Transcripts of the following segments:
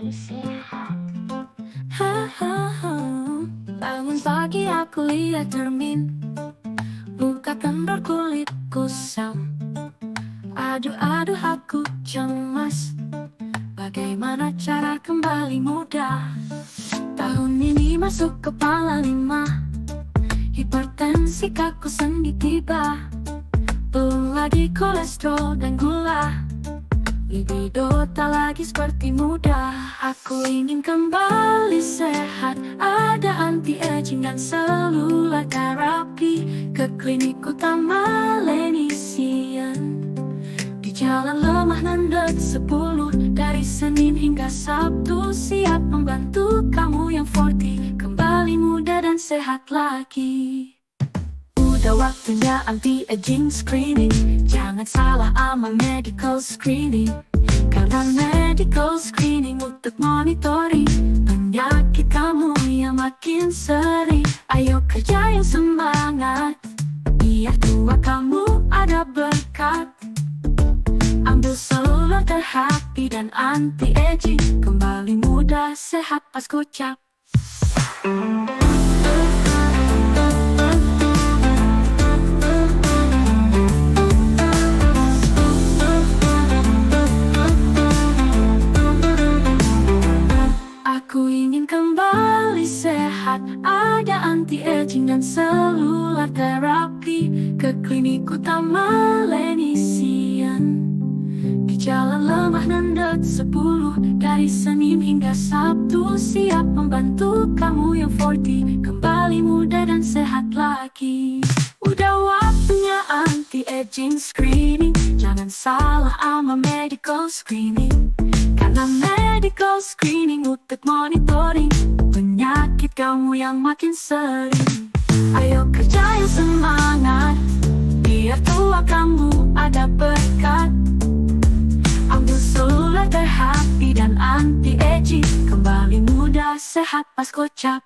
kembali sehat. Bangun pagi aku lihat cermin, muka kendor kulit kusam. Aduh aku cemas, bagaimana cara kembali muda? Tahun ini masuk kepala 5, hipertensi kaku sendi tiba. Belum lagi kolesterol dan gula, libido tak lagi seperti muda. Aku ingin kembali sehat, ada anti-aging dan seluler terapi. Ke klinik utama Lenisian, di Jalan Lemah Nandet 10, dari Senin hingga Sabtu. Siap membantu kamu yang 40, kembali muda dan sehat lagi. Udah waktunya anti-aging screening, jangan salah amal medical screening. Karena medical screening untuk monitoring penyakit kamu yang makin sering. Ayo kerja yang semangat, biar tua kamu ada berkat. Ambil seluler terapi dan anti-aging, kembali muda sehat pas kocap. Aku ingin kembali sehat, ada anti-aging dan seluler terapi. Ke klinik utama Lenisian, di Jalan Lemah Nandet 10, dari Senin hingga Sabtu. Siap membantu kamu yang 40, kembali muda dan sehat lagi. Udah waktunya anti-aging screening, jangan salah ama medical screening. Karena medical screening untuk monitoring penyakit kamu yang makin sering. Ayo kerja yang semangat, biar tua kamu ada berkat. Ambil seluler terapi dan anti-aging, kembali muda sehat pas kocap.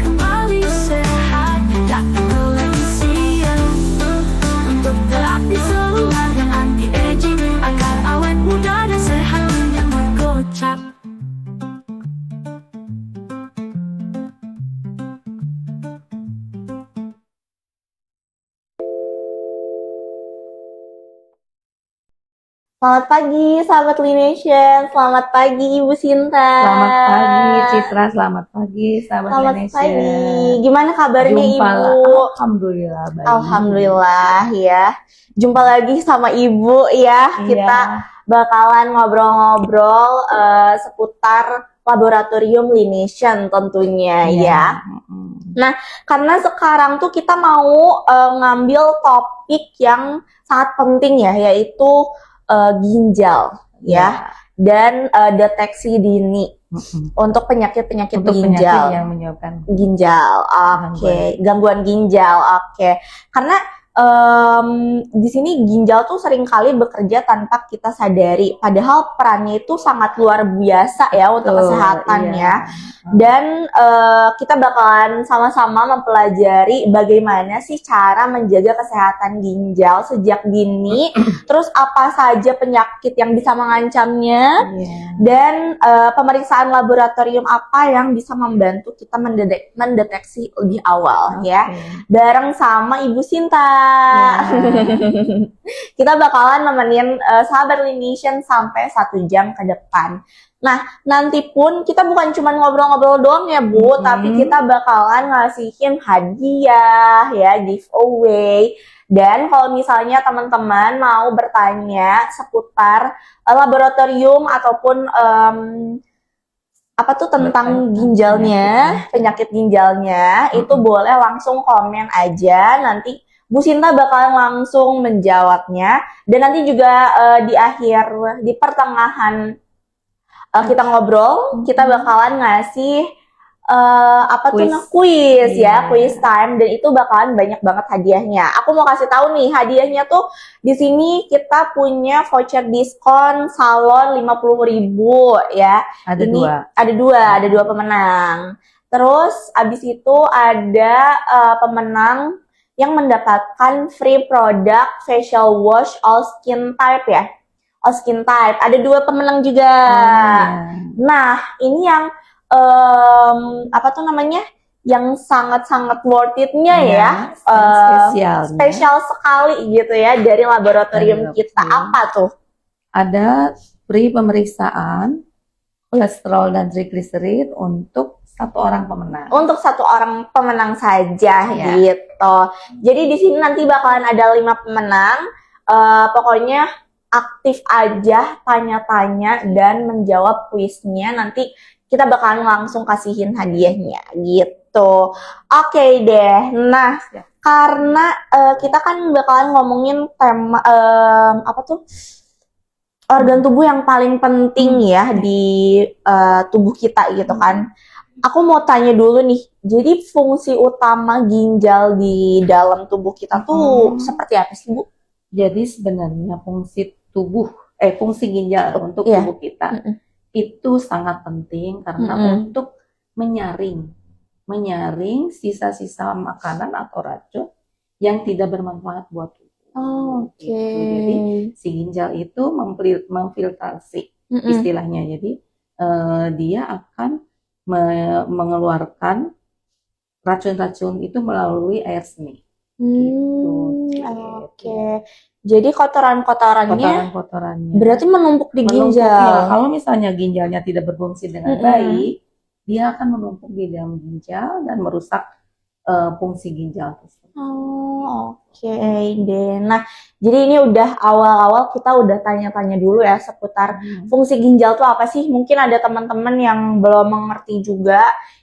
Kembali sehat, datang ke Lenisian untuk terapi seluler dan anti-aging, agar awet muda dan sehat yang berkocap. Selamat pagi, sahabat Lination. Selamat pagi, Ibu Sinta. Selamat pagi, Citra. Selamat pagi, sahabat Selamat Indonesia. pagi. Gimana kabarnya, Jumpa Ibu? Alhamdulillah baik. Alhamdulillah ya. Jumpa lagi sama Ibu ya. Iya. Kita bakalan ngobrol-ngobrol seputar laboratorium Lination tentunya ya. Nah, karena sekarang tuh kita mau ngambil topik yang sangat penting ya, yaitu ginjal ya, dan deteksi dini untuk penyakit-penyakit ginjal. Penyakit yang menyebabkan Ginjal, oke. Gangguan ginjal, oke. Karena di sini ginjal tuh seringkali bekerja tanpa kita sadari. Padahal perannya itu sangat luar biasa ya untuk kesehatannya. Iya. Dan kita bakalan sama-sama mempelajari bagaimana sih cara menjaga kesehatan ginjal sejak dini. Terus apa saja penyakit yang bisa mengancamnya. Dan pemeriksaan laboratorium apa yang bisa membantu kita mendeteksi lebih awal ya. Bareng sama Ibu Sinta. Kita bakalan nemenin sahabat Lination sampai 1 jam ke depan. Nah, nanti pun kita bukan cuma ngobrol-ngobrol doang ya, Bu, tapi kita bakalan ngasihin hadiah ya, giveaway. Dan kalau misalnya teman-teman mau bertanya seputar laboratorium ataupun apa tuh tentang ginjalnya, penyakit ginjalnya, itu boleh langsung komen aja. Nanti Bu Sinta bakalan langsung menjawabnya. Dan nanti juga di pertengahan kita ngobrol, kita bakalan ngasih quiz ya, quiz time, dan itu bakalan banyak banget hadiahnya. Aku mau kasih tahu nih, hadiahnya tuh di sini kita punya voucher diskon salon 50.000 ya. Ada dua pemenang. Terus abis itu ada pemenang yang mendapatkan free product facial wash all skin type ya. All skin type. Ada 2 pemenang juga. Nah, ini yang apa tuh namanya? Yang sangat-sangat worth it-nya ya. Spesial sekali gitu ya dari laboratorium kita. Apa tuh? Ada free pemeriksaan kolesterol dan triglycerid untuk 1 orang pemenang. Untuk 1 orang pemenang saja gitu. Jadi di sini nanti bakalan ada 5 pemenang. Pokoknya aktif aja, tanya-tanya dan menjawab kuisnya. Nanti kita bakalan langsung kasihin hadiahnya gitu. Oke deh. Nah, karena kita kan bakalan ngomongin tema apa tuh? Organ tubuh yang paling penting ya di tubuh kita gitu kan. Aku mau tanya dulu nih, jadi fungsi utama ginjal di dalam tubuh kita tuh seperti apa sih, Bu? Jadi sebenarnya fungsi ginjal untuk tubuh kita itu sangat penting karena untuk menyaring sisa-sisa makanan atau racun yang tidak bermanfaat buat tubuh. Oke. Jadi si ginjal itu memfiltrasi istilahnya. Jadi dia akan mengeluarkan racun-racun itu melalui air seni. Oke. Jadi kotoran-kotorannya berarti menumpuk di ginjal. Kalau misalnya ginjalnya tidak berfungsi dengan baik, dia akan menumpuk di dalam ginjal dan merusak fungsi ginjal tersebut. Oke deh. Nah, jadi ini udah awal-awal kita udah tanya-tanya dulu ya seputar fungsi ginjal tuh apa sih? Mungkin ada teman-teman yang belum mengerti juga.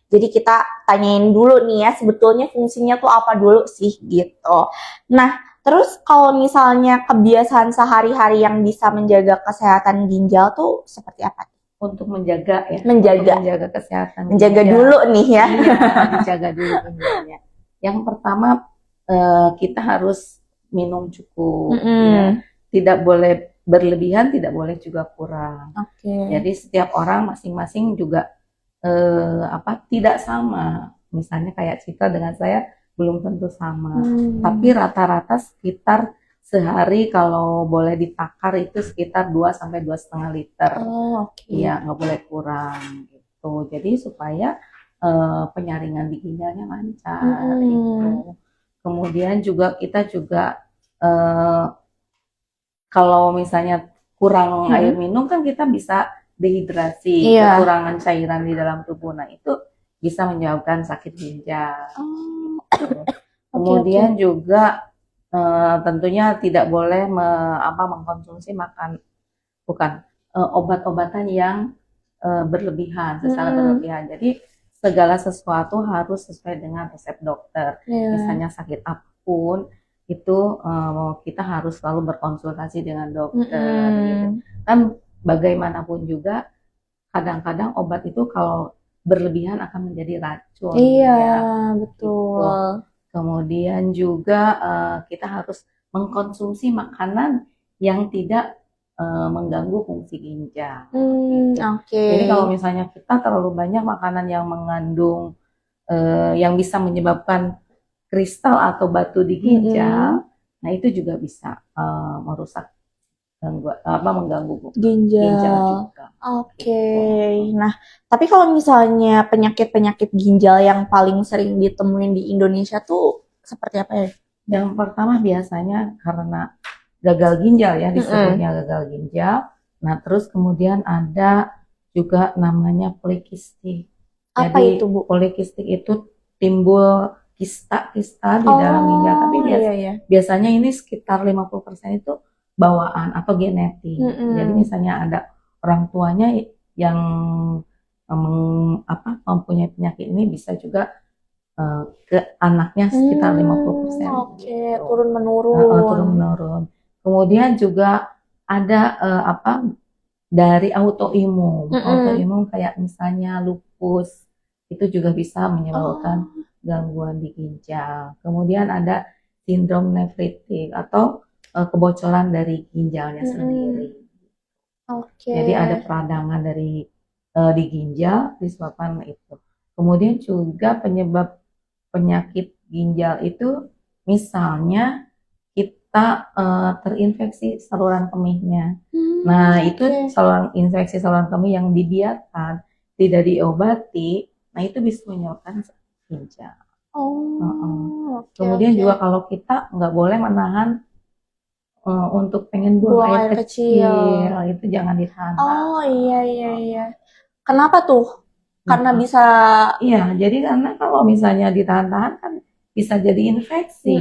Jadi kita tanyain dulu nih ya, sebetulnya fungsinya tuh apa dulu sih gitu. Nah, terus kalau misalnya kebiasaan sehari-hari yang bisa menjaga kesehatan ginjal tuh seperti apa? Untuk menjaga ya. Menjaga kesehatan. Menjaga dulu nih ya. Iya, dijaga dulu ginjalnya. Yang pertama kita harus minum cukup. Ya. Tidak boleh berlebihan, tidak boleh juga kurang. Jadi setiap orang masing-masing juga tidak sama. Misalnya kayak Citra dengan saya belum tentu sama. Tapi rata-rata sekitar sehari kalau boleh ditakar itu sekitar 2 sampai 2,5 liter. Iya, nggak boleh kurang gitu. Jadi supaya penyaringan di ginjalnya lancar gitu. Kemudian juga kita juga kalau misalnya kurang air minum kan kita bisa dehidrasi, kekurangan cairan di dalam tubuh. Nah, itu bisa menyebabkan sakit ginjal. Kemudian juga tentunya tidak boleh mengkonsumsi obat-obatan yang berlebihan, secara berlebihan. Jadi segala sesuatu harus sesuai dengan resep dokter. Misalnya sakit apapun itu kita harus selalu berkonsultasi dengan dokter. Gitu. Kan bagaimanapun juga kadang-kadang obat itu kalau berlebihan akan menjadi racun. Betul. Gitu. Kemudian juga kita harus mengkonsumsi makanan yang tidak mengganggu fungsi ginjal. Jadi kalau misalnya kita terlalu banyak makanan yang mengandung yang bisa menyebabkan kristal atau batu di ginjal, nah itu juga bisa merusak mengganggu ginjal juga. Nah, tapi kalau misalnya penyakit-penyakit ginjal yang paling sering ditemuin di Indonesia tuh seperti apa ya? Yang pertama biasanya karena gagal ginjal ya, disebutnya gagal ginjal. Nah, terus kemudian ada juga namanya polikistik. Apa Jadi, itu, Bu? Polikistik itu timbul kista-kista di dalam ginjal, tapi biasanya ini sekitar 50% itu bawaan atau genetik. Jadi misalnya ada orang tuanya yang mempunyai penyakit ini, bisa juga ke anaknya sekitar 50%. Turun menurun. Kemudian juga ada dari autoimun. Autoimun kayak misalnya lupus, itu juga bisa menyebabkan gangguan di ginjal. Kemudian ada sindrom nefritik atau kebocoran dari ginjalnya sendiri. Jadi ada peradangan di ginjal disebabkan itu. Kemudian juga penyebab penyakit ginjal itu misalnya kita terinfeksi saluran kemihnya. Nah, itu infeksi saluran kemih yang dibiarkan, tidak diobati, nah itu bisa menyebabkan sakit ginjal. Kemudian juga kalau kita nggak boleh menahan untuk pengen buang air kecil, itu jangan ditahan. Oh iya. Kenapa tuh? Karena bisa. Iya, jadi karena kalau misalnya ditahan-tahan kan bisa jadi infeksi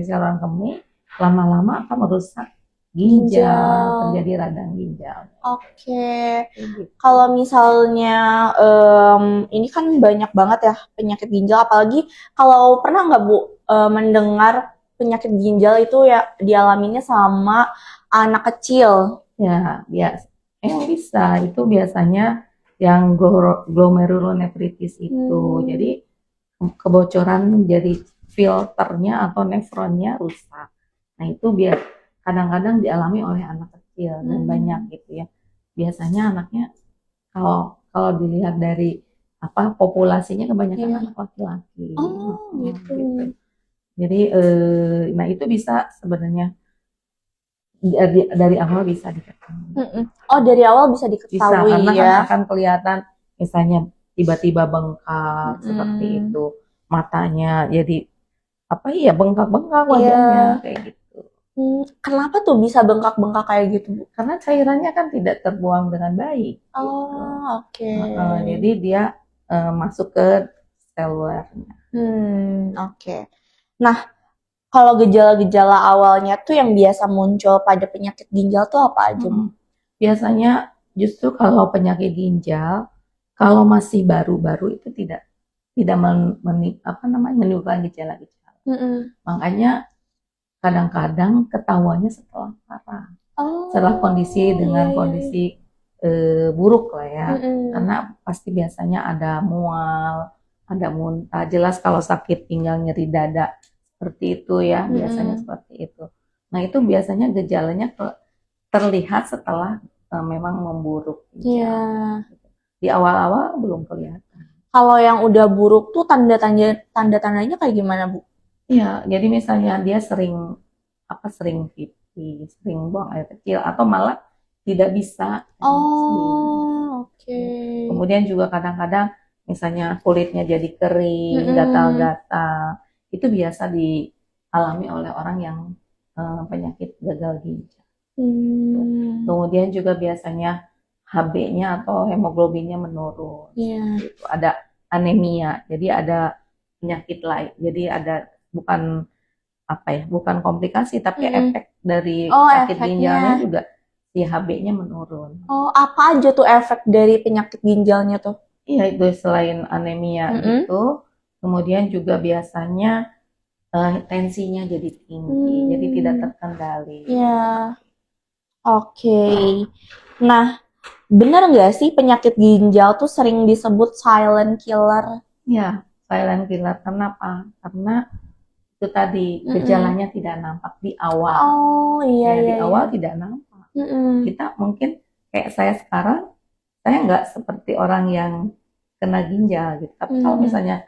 saluran kemih, lama-lama akan merusak ginjal, terjadi radang ginjal. Kalau misalnya ini kan banyak banget ya penyakit ginjal, apalagi kalau pernah nggak Bu mendengar penyakit ginjal itu ya dialaminya sama anak kecil? Ya, biasa. Bisa. Itu biasanya yang glomerulonefritis itu. Jadi kebocoran jadi filternya atau nefronnya rusak. Nah, itu kadang-kadang dialami oleh anak kecil dan banyak gitu ya. Biasanya anaknya kalau dilihat dari populasinya kebanyakan anak laki-laki. Gitu. Jadi nah itu bisa sebenarnya dari awal bisa diketahui. Dari awal bisa diketahui karena ya. kan akan kelihatan misalnya tiba-tiba bengkak seperti itu, matanya jadi bengkak-bengkak wajahnya kayak gitu. Kenapa tuh bisa bengkak-bengkak kayak gitu Bu? Karena cairannya kan tidak terbuang dengan baik. Jadi dia masuk ke selulernya. Nah, kalau gejala-gejala awalnya tuh yang biasa muncul pada penyakit ginjal tuh apa aja? Biasanya justru kalau penyakit ginjal, kalau masih baru-baru itu tidak menimbulkan gejala-gejala. Makanya kadang-kadang ketahuannya setelah parah, setelah kondisi buruk lah ya. Karena pasti biasanya ada mual, ada muntah. Jelas kalau sakit pinggang, nyeri dada seperti itu ya, biasanya seperti itu. Nah, itu biasanya gejalanya terlihat setelah memang memburuk. Di awal-awal belum kelihatan. Kalau yang udah buruk tuh tanda-tandanya kayak gimana Bu? Iya, jadi misalnya dia sering pipis, sering buang air kecil, atau malah tidak bisa. Kemudian juga kadang-kadang misalnya kulitnya jadi kering, gatal-gatal, itu biasa dialami oleh orang yang penyakit gagal ginjal. Kemudian juga biasanya HB-nya atau hemoglobinnya menurun. Gitu. Ada anemia, jadi ada penyakit lain. Jadi ada bukan komplikasi, tapi efek dari sakit ginjalnya juga si HB-nya menurun. Apa aja tuh efek dari penyakit ginjalnya tuh? Iya, itu selain anemia itu, kemudian juga biasanya tensinya jadi tinggi, jadi tidak terkendali. Nah, benar nggak sih penyakit ginjal tuh sering disebut silent killer? Ya, silent killer. Kenapa? Karena itu tadi gejalanya tidak nampak di awal. Di awal tidak nampak. Kita mungkin kayak saya sekarang, saya nggak seperti orang yang kena ginjal gitu. Tapi kalau misalnya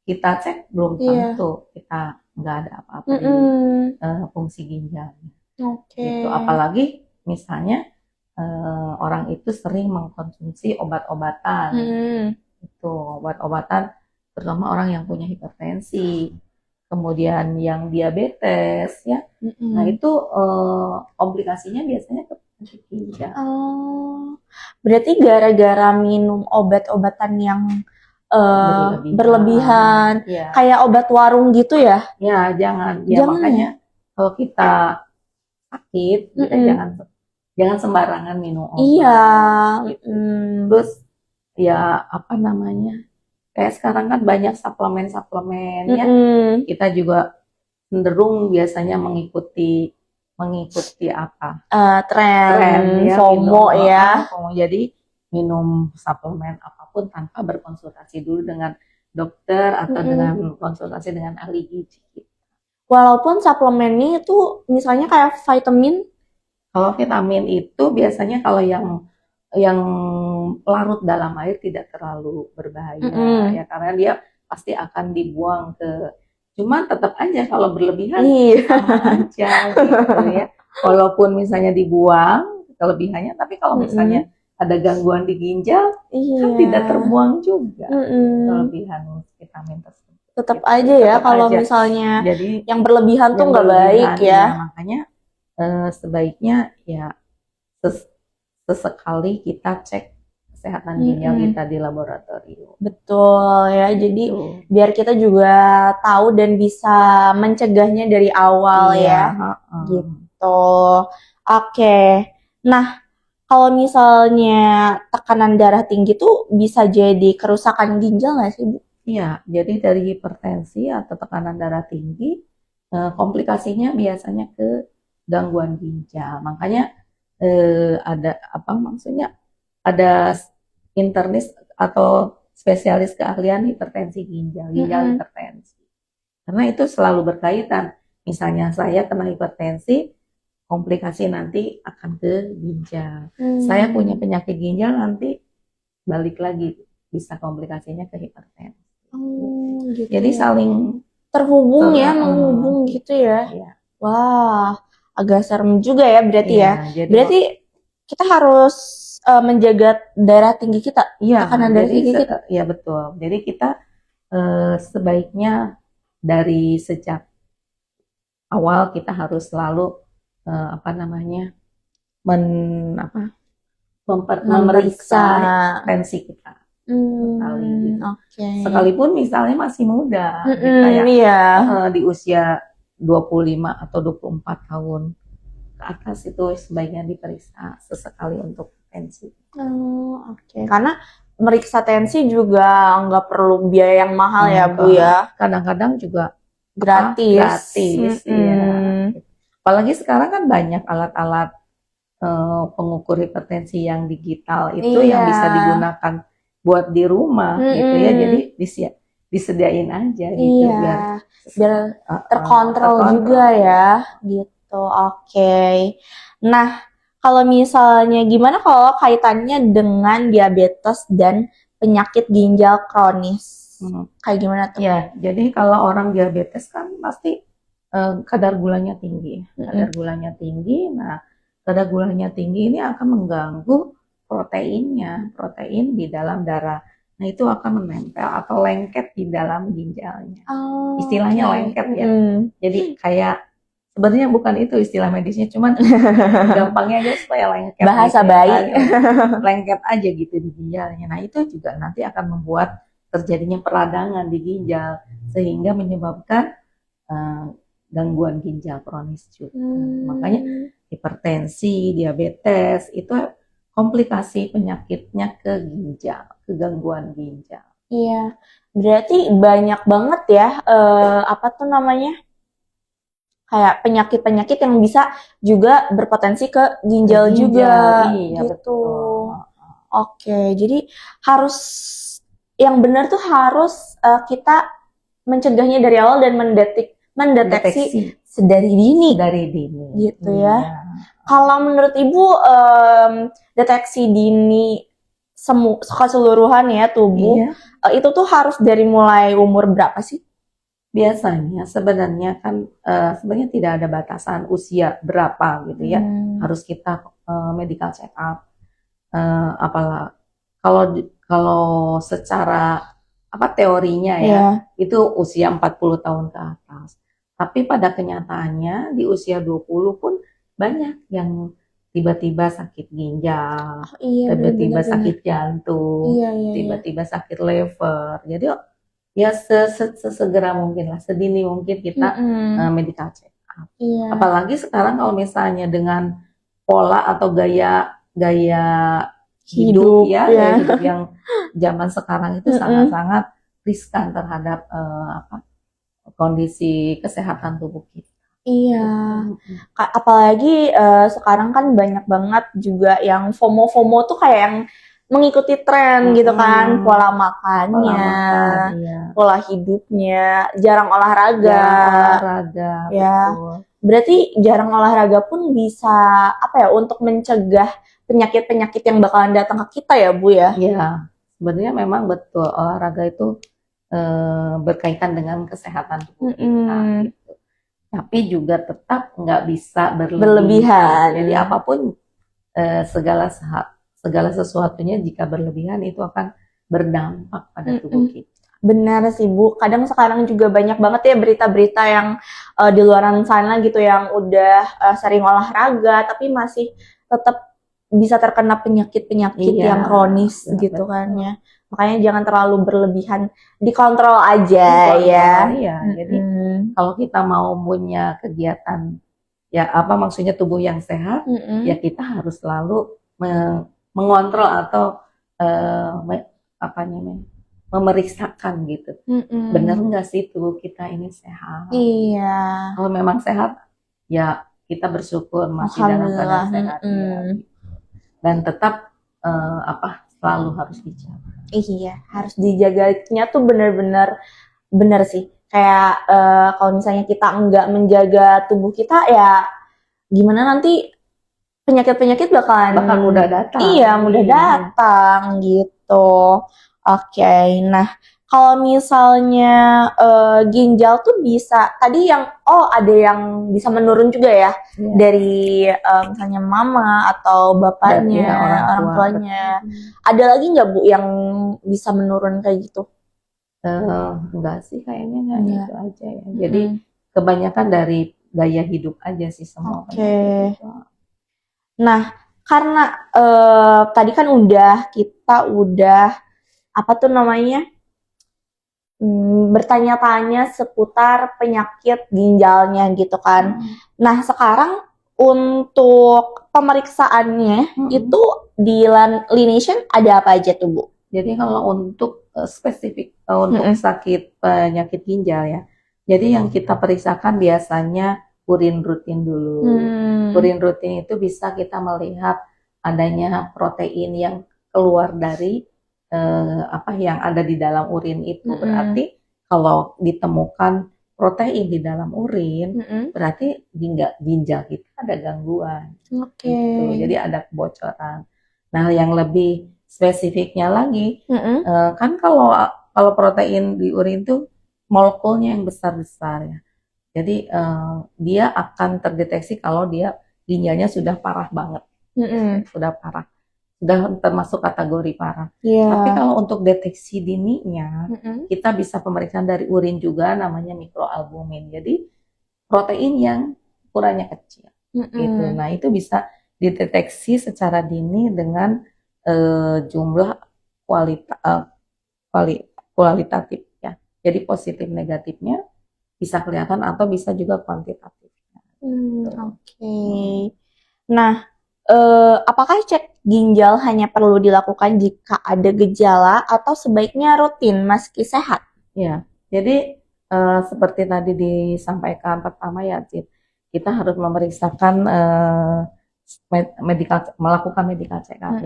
kita cek, belum tentu kita nggak ada apa-apa di fungsi ginjalnya. Gitu. Apalagi misalnya orang itu sering mengkonsumsi obat-obatan. Itu obat-obatan, terutama orang yang punya hipertensi, kemudian yang diabetes ya. Nah, itu komplikasinya biasanya ke penyakit ginjal. Berarti gara-gara minum obat-obatan yang berlebihan, kayak obat warung gitu ya? Ya, jangan. Makanya kalau kita sakit, kita jangan sembarangan minum obat. Terus ya kayak sekarang kan banyak suplemen ya. Kita juga cenderung biasanya mengikuti tren ya, FOMO ya. Jadi minum suplemen apapun tanpa berkonsultasi dulu dengan dokter atau dengan konsultasi dengan ahli gizi. Walaupun suplemennya itu misalnya kayak vitamin. Kalau vitamin itu biasanya kalau yang larut dalam air tidak terlalu berbahaya ya, karena dia pasti akan dibuang ke Cuman tetap aja kalau berlebihan Iya. sama aja gitu ya. Walaupun misalnya dibuang kelebihannya, tapi kalau misalnya ada gangguan di ginjal kan Iya. tidak terbuang juga Mm-mm. kelebihan vitamin tersebut. Tetap Gitu. aja ya Tetap kalau aja. misalnya Jadi yang berlebihan tuh yang nggak baik berlebihan, ya. makanya sebaiknya ya sesekali kita cek kesehatan ginjal kita di laboratorium. Betul ya. Jadi Tuh. biar kita juga tahu dan bisa mencegahnya dari awal Iya, ya. heeh. Gitu. Oke. Nah, kalau misalnya tekanan darah tinggi tuh bisa jadi kerusakan ginjal nggak sih, Bu? Iya, jadi dari hipertensi atau tekanan darah tinggi, komplikasinya biasanya ke gangguan ginjal. Makanya ada apa maksudnya ada internis atau spesialis keahlian hipertensi ginjal hipertensi. Karena itu selalu berkaitan. Misalnya saya kena hipertensi, komplikasi nanti akan ke ginjal. Saya punya penyakit ginjal nanti balik lagi bisa komplikasinya ke hipertensi. Gitu Jadi ya. saling terhubung ya, menghubung gitu ya. Iya. Wah, agak serem juga ya berarti Iya, ya. jadi Berarti kita harus menjaga darah tinggi kita, iya, tekanan darah jadi tinggi kita. ya betul. Jadi kita sebaiknya dari sejak awal kita harus selalu apa namanya memeriksa tensi kita. Oke. Sekalipun misalnya masih muda, kayak Iya. di usia 25 atau 24 tahun ke atas itu sebaiknya diperiksa sesekali untuk tensi. Oke. Karena meriksa tensi juga nggak perlu biaya yang mahal ya, Bu ya. Kadang-kadang juga gratis. Ya. Apalagi sekarang kan banyak alat-alat pengukur hipertensi yang digital itu yang bisa digunakan buat di rumah gitu ya. Jadi disediain aja gitu biar terkontrol juga ya gitu. Oke. Nah, kalau misalnya gimana kalau kaitannya dengan diabetes dan penyakit ginjal kronis? Kayak gimana tuh? Ya, jadi kalau orang diabetes kan pasti kadar gulanya tinggi. Kadar gulanya tinggi. Nah, kadar gulanya tinggi ini akan mengganggu protein di dalam darah. Nah, itu akan menempel atau lengket di dalam ginjalnya. Istilahnya lengket ya. Jadi kayak sebenarnya bukan itu istilah medisnya, cuman gampangnya aja supaya lengket. Bahasa baik. Lengket aja gitu di ginjalnya. Nah, itu juga nanti akan membuat terjadinya peradangan di ginjal sehingga menyebabkan gangguan ginjal kronis juga. Makanya hipertensi, diabetes itu komplikasi penyakitnya ke ginjal, ke gangguan ginjal. Iya, berarti banyak banget ya apa tuh namanya? Kayak penyakit-penyakit yang bisa juga berpotensi ke ginjal juga. Iya, gitu. Betul. Oke, jadi harus yang benar tuh harus kita mencegahnya dari awal dan mendeteksi sedari dini. Gitu ya. Kalau menurut Ibu deteksi dini keseluruhan ya tubuh itu tuh harus dari mulai umur berapa sih? Biasanya sebenarnya kan sebenarnya tidak ada batasan usia berapa gitu ya. Harus kita medical check up. Apalah kalau secara teorinya ya itu usia 40 tahun ke atas. Tapi pada kenyataannya di usia 20 pun banyak yang tiba-tiba sakit ginjal, tiba-tiba sakit jantung, tiba-tiba sakit liver. Jadi ya sesegera mungkin lah, sedini mungkin kita medical check up. Apalagi sekarang kalau misalnya dengan pola atau gaya hidup gaya hidup yang zaman sekarang itu sangat-sangat riskan terhadap kondisi kesehatan tubuh kita. Iya, apalagi sekarang kan banyak banget juga yang FOMO tuh kayak yang mengikuti tren gitu kan, pola makannya, pola hidupnya, jarang olahraga. Ya, betul. Berarti jarang olahraga pun bisa untuk mencegah penyakit-penyakit yang bakalan datang ke kita ya, Bu ya? Iya, sebenarnya memang betul olahraga itu berkaitan dengan kesehatan tubuh kita gitu. Tapi juga tetap nggak bisa Berlebihan. Jadi apapun segala sesuatunya jika berlebihan itu akan berdampak pada tubuh kita. Benar sih Bu, kadang sekarang juga banyak banget ya berita-berita yang di luaran sana gitu yang udah sering olahraga tapi masih tetap bisa terkena penyakit-penyakit Iya, yang kronis betul, gitu betul. kan ya. Makanya jangan terlalu berlebihan, dikontrol aja ya. Iya, jadi kalau kita mau punya kegiatan ya apa maksudnya tubuh yang sehat, ya kita harus selalu mengontrol atau apa namanya memeriksakan gitu. Benar nggak sih tubuh kita ini sehat? Iya. Kalau memang sehat, ya kita bersyukur masih dalam keadaan sehat ya. Dan tetap selalu harus dijaga. Iya, harus dijaganya tuh benar-benar benar sih. Kayak kalau misalnya kita enggak menjaga tubuh kita ya gimana nanti penyakit-penyakit Bahkan mudah datang. Iya, mudah datang gitu. Oke, nah kalau misalnya ginjal tuh bisa tadi yang ada yang bisa menurun juga ya dari misalnya mama atau bapaknya, orang tuanya. Ada lagi nggak Bu yang bisa menurun kayak gitu? Enggak sih kayaknya itu aja ya. Jadi kebanyakan dari gaya hidup aja sih semua. Oke. Nah, karena tadi kan kita udah apa tuh namanya bertanya-tanya seputar penyakit ginjalnya gitu kan. Nah, sekarang untuk pemeriksaannya itu di Laination ada apa aja tuh Bu? Jadi kalau untuk spesifik untuk sakit penyakit ginjal ya, jadi yang kita periksakan biasanya urin rutin dulu. Urin rutin itu bisa kita melihat adanya protein yang keluar dari yang ada di dalam urin itu. Berarti kalau ditemukan protein di dalam urin, berarti ginjal kita ada gangguan. Gitu. Jadi ada kebocoran. Nah, yang lebih spesifiknya lagi, kan kalau protein di urin itu molekulnya yang besar-besar ya. Jadi dia akan terdeteksi kalau dia ginjalnya sudah parah banget, sudah parah, sudah termasuk kategori parah. Tapi kalau untuk deteksi dininya, kita bisa pemeriksaan dari urin juga, namanya mikroalbumin. Jadi protein yang ukurannya kecil, gitu. Nah itu bisa dideteksi secara dini dengan jumlah kualitatif ya. Jadi positif negatifnya bisa kelihatan atau bisa juga kuantitatifnya. Oke. Nah, apakah cek ginjal hanya perlu dilakukan jika ada gejala atau sebaiknya rutin meski sehat? Ya, jadi seperti tadi disampaikan pertama ya, Cid, kita harus memeriksakan melakukan medical check up.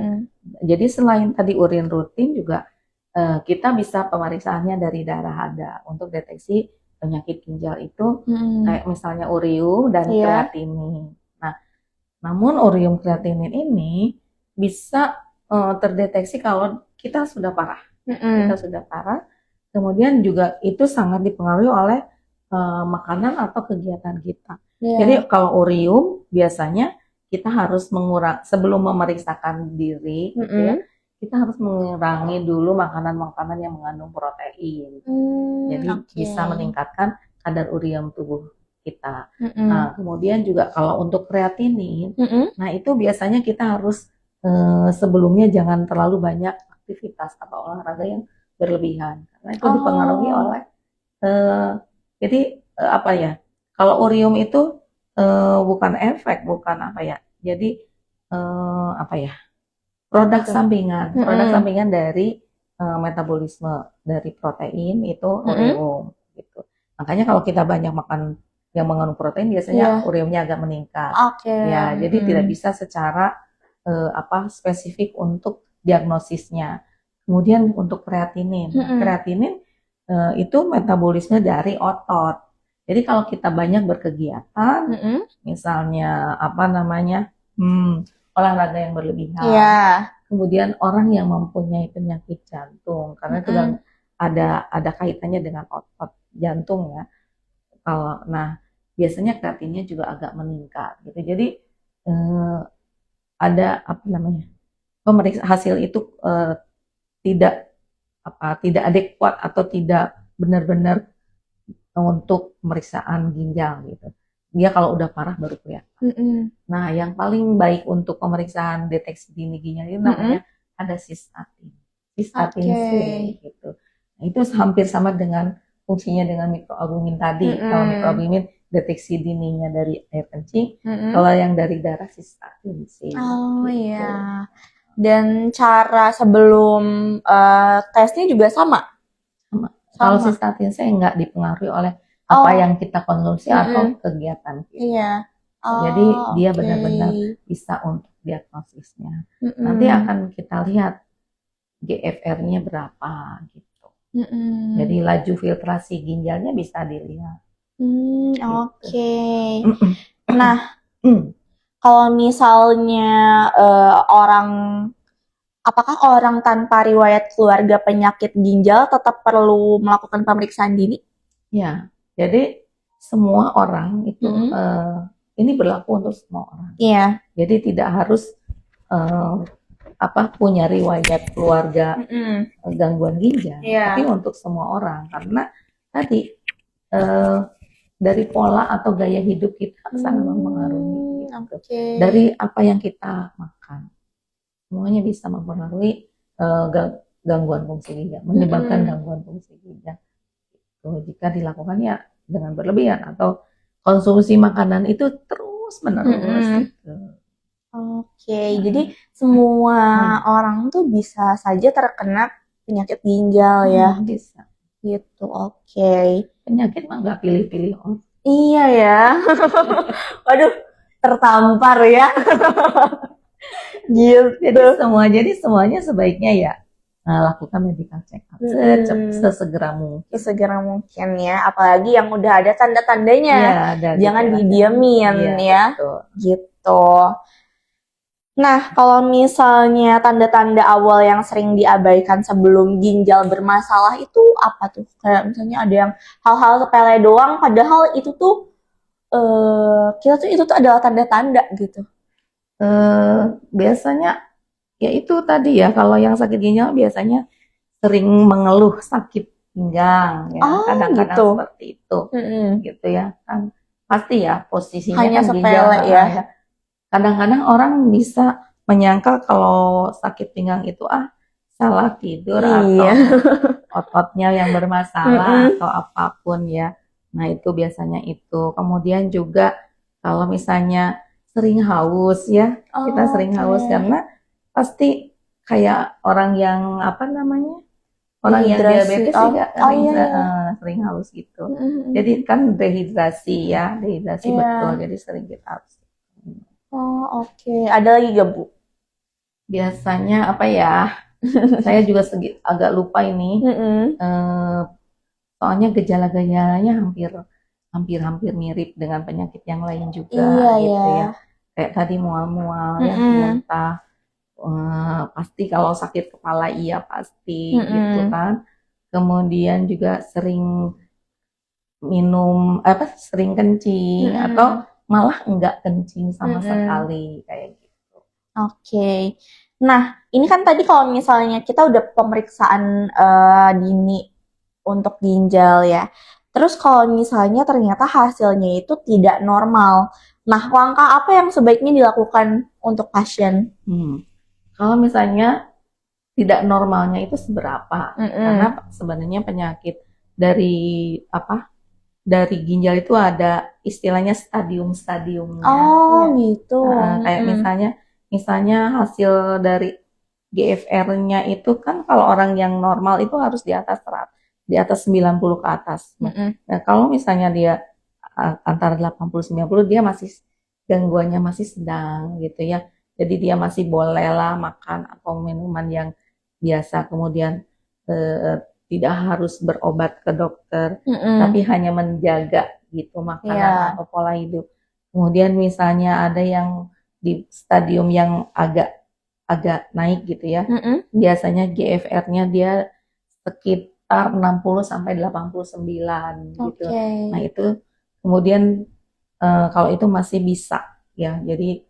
Jadi selain tadi urin rutin juga kita bisa pemeriksaannya dari darah ada untuk deteksi penyakit ginjal itu kayak misalnya urium dan kreatinin. Nah, namun urium kreatinin ini bisa terdeteksi kalau kita sudah parah. Kita sudah parah. Kemudian juga itu sangat dipengaruhi oleh makanan atau kegiatan kita. Jadi kalau urium biasanya kita harus sebelum memeriksakan diri, gitu ya, kita harus mengurangi dulu makanan-makanan yang mengandung protein. Jadi bisa meningkatkan kadar urium tubuh kita. Nah, kemudian juga kalau untuk kreatinin, nah itu biasanya kita harus sebelumnya jangan terlalu banyak aktivitas atau olahraga yang berlebihan, karena itu dipengaruhi oleh kalau urium itu bukan efek, bukan jadi produk sampingan dari metabolisme dari protein itu urium gitu. Makanya kalau kita banyak makan yang mengandung protein biasanya uriumnya agak meningkat. Ya, jadi tidak bisa secara spesifik untuk diagnosisnya. Kemudian untuk kreatinin, kreatinin itu metabolisme dari otot. Jadi kalau kita banyak berkegiatan, misalnya olahraga yang berlebihan, kemudian orang yang mempunyai penyakit jantung, karena itu ada kaitannya dengan otot jantung ya. Nah biasanya kreatinnya juga agak meningkat gitu. Jadi ada apa namanya, hasil itu tidak adekuat atau tidak benar-benar untuk pemeriksaan ginjal gitu. Dia kalau udah parah baru kelihatan. Nah, yang paling baik untuk pemeriksaan deteksi dini ginjal itu namanya ada sistatin C gitu. Nah, itu hampir sama dengan fungsinya dengan mikroalbumin tadi. Kalau mikroalbumin deteksi dininya dari air kencing, kalau yang dari darah sistatin C. Oh gitu. iya. Dan cara sebelum tesnya juga sama. Kalau sistatin C nggak dipengaruhi oleh apa yang kita konsumsi atau kegiatan kita. Iya. Jadi dia benar-benar bisa untuk diagnosisnya. Nanti akan kita lihat GFR-nya berapa gitu. Jadi laju filtrasi ginjalnya bisa dilihat. Oke. Nah, kalau misalnya apakah orang tanpa riwayat keluarga penyakit ginjal tetap perlu melakukan pemeriksaan dini? Ya, jadi semua orang itu ini berlaku untuk semua orang. Iya. Jadi tidak harus punya riwayat keluarga gangguan ginjal, tapi untuk semua orang karena tadi dari pola atau gaya hidup kita sangat mempengaruhi. Dari apa yang kita makan, semuanya bisa mempengaruhi gangguan fungsi ginjal, menyebabkan gangguan fungsi ginjal. Jika dilakukan ya dengan berlebihan atau konsumsi makanan itu terus menerus. Jadi semua orang tuh bisa saja terkena penyakit ginjal ya. Bisa. Gitu, Penyakit mah nggak pilih-pilih orang. Iya ya. Waduh, tertampar ya. Gitu. Jadi semuanya sebaiknya ya lakukan medical check up sesegera mungkin. Sesegera mungkin ya, apalagi yang udah ada tanda-tandanya. Jangan didiamin ya. Betul. Gitu. Nah, kalau misalnya tanda-tanda awal yang sering diabaikan sebelum ginjal bermasalah itu apa tuh? Kayak misalnya ada yang hal-hal sepele doang, padahal itu tuh itu tuh adalah tanda-tanda gitu. Biasanya ya itu tadi ya, kalau yang sakit ginjal biasanya sering mengeluh sakit pinggang ya, kadang-kadang gitu. Seperti itu. Gitu ya. Kan pasti ya posisinya hanya kan sepele ginjal ya. Kadang-kadang orang bisa menyangkal kalau sakit pinggang itu salah tidur atau ototnya yang bermasalah atau apapun ya. Nah, itu biasanya itu. Kemudian juga kalau misalnya sering haus ya, kita sering haus karena pasti kayak orang yang orang yang diabetes juga sering haus gitu. Jadi kan dehidrasi betul, jadi sering kita haus. Ada lagi gak, Bu? Biasanya apa ya? Saya juga agak lupa ini. Soalnya gejala-gejalanya hampir mirip dengan penyakit yang lain juga gitu ya. Kayak tadi mual-mual ya, muntah. Pasti kalau sakit kepala pasti gitu kan. Kemudian juga sering sering kencing atau malah enggak kencing sama sekali kayak gitu. Nah, ini kan tadi kalau misalnya kita udah pemeriksaan dini untuk ginjal ya. Terus kalau misalnya ternyata hasilnya itu tidak normal. Nah, langkah apa yang sebaiknya dilakukan untuk pasien? Kalau misalnya tidak normalnya itu seberapa? Karena sebenarnya penyakit dari ginjal itu ada istilahnya stadium-stadiumnya. Gitu. Kayak misalnya hasil dari GFR-nya itu kan kalau orang yang normal itu harus di atas 90 ke atas. Nah, kalau misalnya dia antara 80-90 dia masih gangguannya masih sedang gitu ya. Jadi dia masih bolehlah makan atau minuman yang biasa, kemudian tidak harus berobat ke dokter, tapi hanya menjaga gitu makanan atau pola hidup. Kemudian misalnya ada yang di stadium yang agak naik gitu ya. Biasanya GFR-nya dia sekitar 60 sampai 89 gitu. Oke. Nah, itu kemudian kalau itu masih bisa ya. Jadi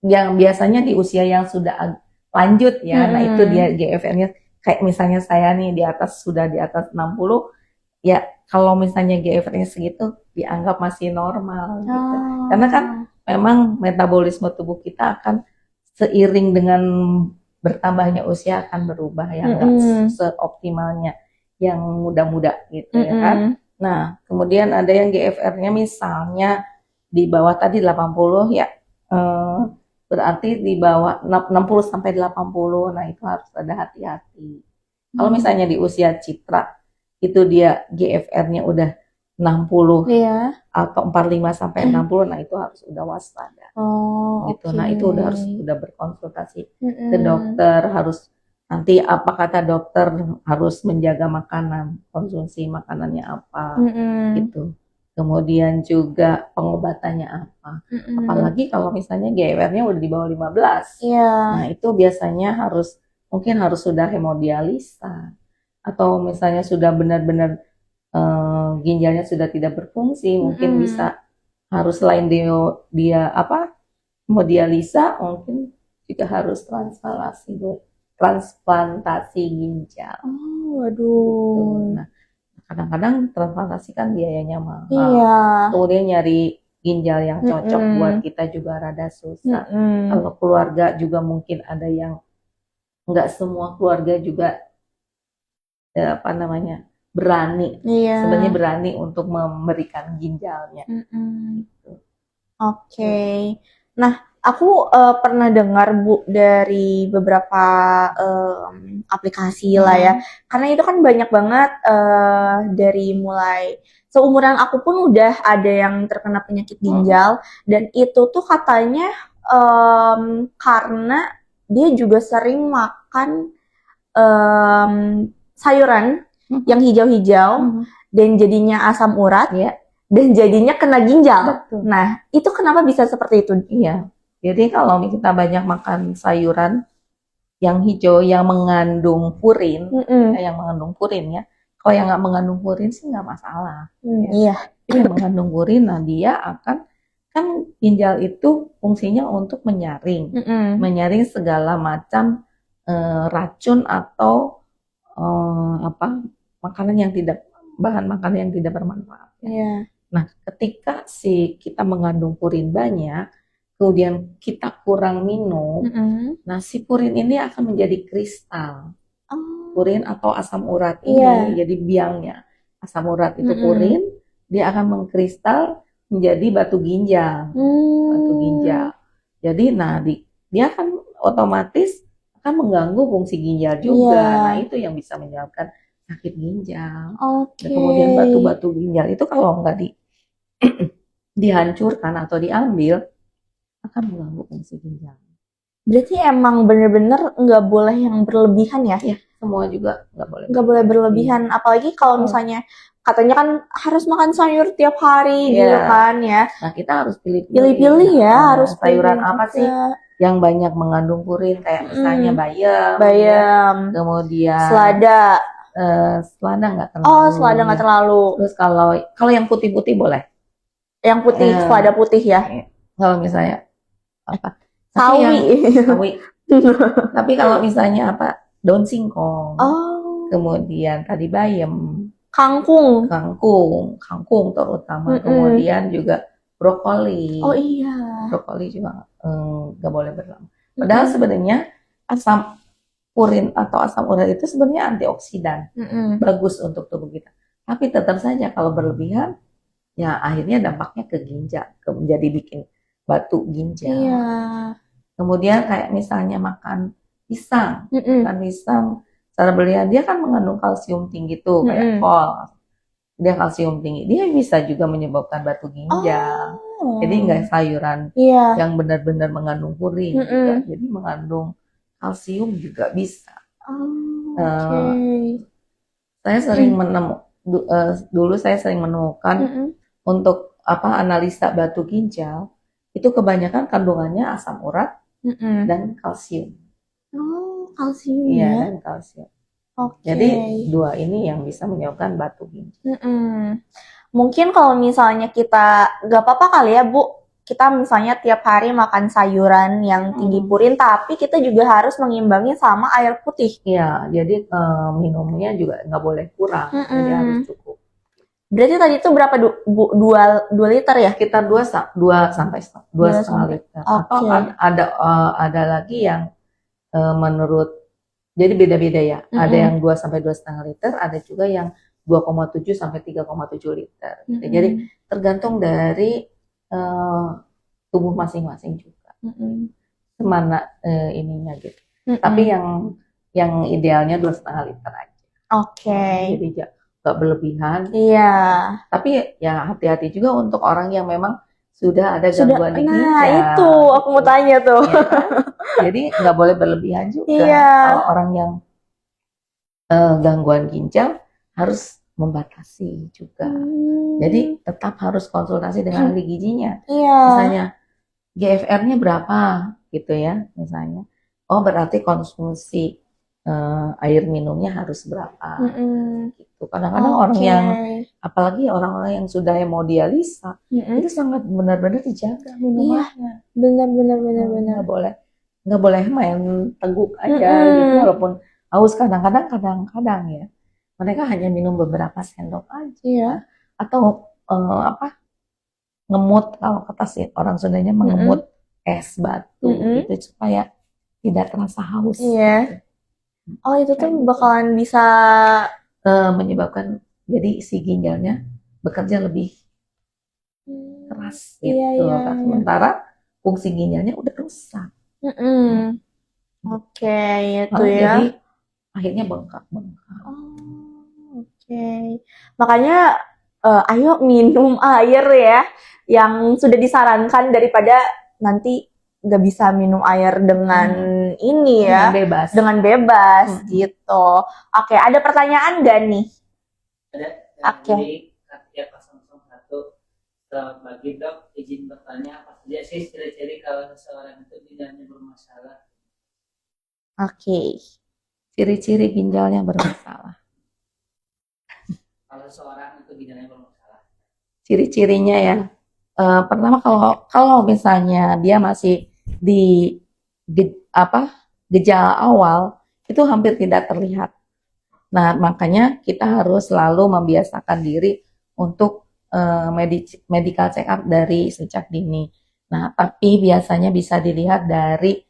yang biasanya di usia yang sudah lanjut ya. Nah, itu dia GFR-nya kayak misalnya saya nih sudah di atas 60 ya, kalau misalnya GFR-nya segitu dianggap masih normal gitu. Karena kan memang metabolisme tubuh kita akan seiring dengan bertambahnya usia akan berubah ya, nggak seoptimalnya yang muda-muda gitu ya kan. Nah, kemudian ada yang GFR-nya misalnya di bawah tadi 80 ya, berarti di bawah 60 sampai 80. Nah, itu harus ada hati-hati. Kalau misalnya di usia citra itu dia GFR-nya udah 60 Iya. atau 45 sampai 60, nah itu harus udah waspada. Oh, Gitu. oke. Nah, itu udah berkonsultasi ke dokter, harus nanti apa kata dokter, harus menjaga makanan, konsumsi makanannya apa gitu. Kemudian juga pengobatannya apa. Apalagi kalau misalnya GFR-nya udah di bawah 15. Iya. Nah, itu biasanya mungkin harus sudah hemodialisa atau misalnya sudah benar-benar ginjalnya sudah tidak berfungsi, mungkin bisa harus selain dia hemodialisa, mungkin juga harus transplantasi ginjal. Oh, waduh. Gitu. Nah, kadang-kadang transplantasi kan biayanya mahal. Iya. Kemudian nyari ginjal yang cocok buat kita juga rada susah. Kalau keluarga juga mungkin ada yang nggak semua keluarga juga berani. Iya. Sebenarnya berani untuk memberikan ginjalnya. Gitu. Oke. Nah, aku pernah dengar Bu dari beberapa aplikasi lah ya. Karena itu kan banyak banget dari mulai seumuran aku pun udah ada yang terkena penyakit ginjal, dan itu tuh katanya karena dia juga sering makan sayuran yang hijau-hijau dan jadinya asam urat. Iya. Dan jadinya kena ginjal. Betul. Nah, itu kenapa bisa seperti itu? Iya. Jadi kalau kita banyak makan sayuran yang hijau yang mengandung purin, yang mengandung purin ya. Kalau yang nggak mengandung purin sih nggak masalah. Iya. Yang mengandung purin, nah dia kan ginjal itu fungsinya untuk menyaring segala macam racun atau bahan makanan yang tidak bermanfaat. Iya. Nah, ketika kita mengandung purin banyak, kemudian kita kurang minum, nah si purin ini akan menjadi kristal. Purin atau asam urat ini, jadi biangnya. Asam urat itu purin, dia akan mengkristal menjadi batu ginjal. Batu ginjal. Jadi, dia akan otomatis akan mengganggu fungsi ginjal juga. Nah, itu yang bisa menyebabkan sakit ginjal. Oke. Kemudian batu-batu ginjal itu kalau nggak dihancurkan atau diambil akan mengganggu fungsi ginjal. Berarti emang bener-bener nggak boleh yang berlebihan ya? Ya, semua juga nggak boleh. Nggak boleh berlebihan, apalagi kalau misalnya katanya kan harus makan sayur tiap hari gitu kan ya. Nah, kita harus pilih-pilih ya, harus sayuran pilih apa juga. sih yang banyak mengandung purin, kayak misalnya bayam, kemudian selada. Selada nggak terlalu. Oh, selada nggak terlalu. Terus kalau yang putih-putih boleh. Yang putih, selada putih ya. Kalau misalnya apa? Sawi. Tapi kalau misalnya daun singkong. Oh. Kemudian tadi bayam. Kangkung terutama. Kemudian juga brokoli. Oh iya. Brokoli juga nggak boleh berlama. Padahal sebenarnya asam purin atau asam urat itu sebenarnya antioksidan, bagus untuk tubuh kita. Tapi tetap saja kalau berlebihan, ya akhirnya dampaknya ke ginjal, menjadi bikin batu ginjal. Iya. Kemudian kayak misalnya makan pisang, secara berlebihan dia kan mengandung kalsium tinggi tuh, kayak kol, dia kalsium tinggi, dia bisa juga menyebabkan batu ginjal. Jadi nggak sayuran yang benar-benar mengandung purin, juga. Jadi mengandung kalsium juga bisa. Saya sering dulu saya sering menemukan untuk analisa batu ginjal itu kebanyakan kandungannya asam urat dan kalsium. Oh, kalsium Iya, ya. dan kalsium. Oke. Jadi dua ini yang bisa menyebabkan batu ginjal. Mungkin kalau misalnya kita gak apa-apa kali ya Bu, kita misalnya tiap hari makan sayuran yang tinggi purin, tapi kita juga harus mengimbangi sama air putih. Iya, jadi minumnya juga nggak boleh kurang, jadi harus cukup. Berarti tadi itu berapa Bu? 2 liter ya? Sekitar 2 sampai 2,5 liter. Atau ada lagi yang menurut, jadi beda-beda ya. Ada yang 2 sampai 2,5 liter, ada juga yang 2,7 sampai 3,7 liter. Jadi tergantung dari tubuh masing-masing juga. Semana ininya gitu. Tapi yang idealnya 2,5 liter aja. Oke. Jadi nggak berlebihan. Iya. Tapi ya hati-hati juga untuk orang yang memang sudah ada gangguan di ginjal. Nah, itu aku mau tanya tuh. Ya, kan? Jadi nggak boleh berlebihan juga. Iya. Kalau orang yang gangguan ginjal harus membatasi juga. Jadi tetap harus konsultasi dengan ahli gizinya. Iya. Misalnya GFR-nya berapa gitu ya, misalnya. Oh, berarti konsumsi air minumnya harus berapa. Gitu. Kadang-kadang orang yang, apalagi orang-orang yang sudah hemodialisa, itu sangat benar-benar dijaga minumannya. Benar. Nggak boleh main teguk aja gitu, walaupun haus kadang-kadang ya. Mereka hanya minum beberapa sendok aja. Atau ngemut, kalau kata orang Sundanya mengemut es batu gitu supaya tidak terasa haus. Iya. Oh, itu tuh bakalan bisa menyebabkan jadi si ginjalnya bekerja lebih keras gitu. Sementara fungsi ginjalnya udah rusak. Oke, itu ya. Jadi akhirnya bengkak. Oke. Makanya ayo minum air ya yang sudah disarankan daripada nanti nggak bisa minum air dengan ini ya, dengan bebas gitu. Oke, ada pertanyaan nggak nih? Ada. Oke. Jadi Katia 001, selamat pagi Dok, izin bertanya apa saja sih ciri-ciri kalau seseorang itu ginjalnya bermasalah? Oke. Ciri-ciri ginjalnya bermasalah. Kalau seseorang itu ginjalnya bermasalah. Ciri-cirinya ya. Pertama kalau misalnya dia masih di gejala awal itu hampir tidak terlihat. Nah, makanya kita harus selalu membiasakan diri untuk medical check up dari sejak dini. Nah, tapi biasanya bisa dilihat dari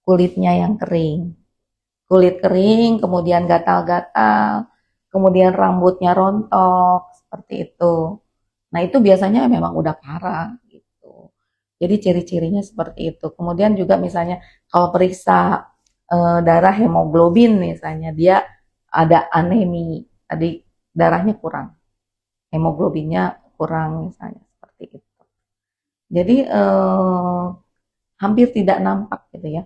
kulitnya yang kering. Kulit kering, kemudian gatal-gatal, kemudian rambutnya rontok, seperti itu. Nah, itu biasanya memang udah parah gitu. Jadi ciri-cirinya seperti itu. Kemudian juga misalnya kalau periksa darah hemoglobin misalnya, dia ada anemi, tadi darahnya kurang, hemoglobinnya kurang misalnya, seperti itu. Jadi hampir tidak nampak gitu ya.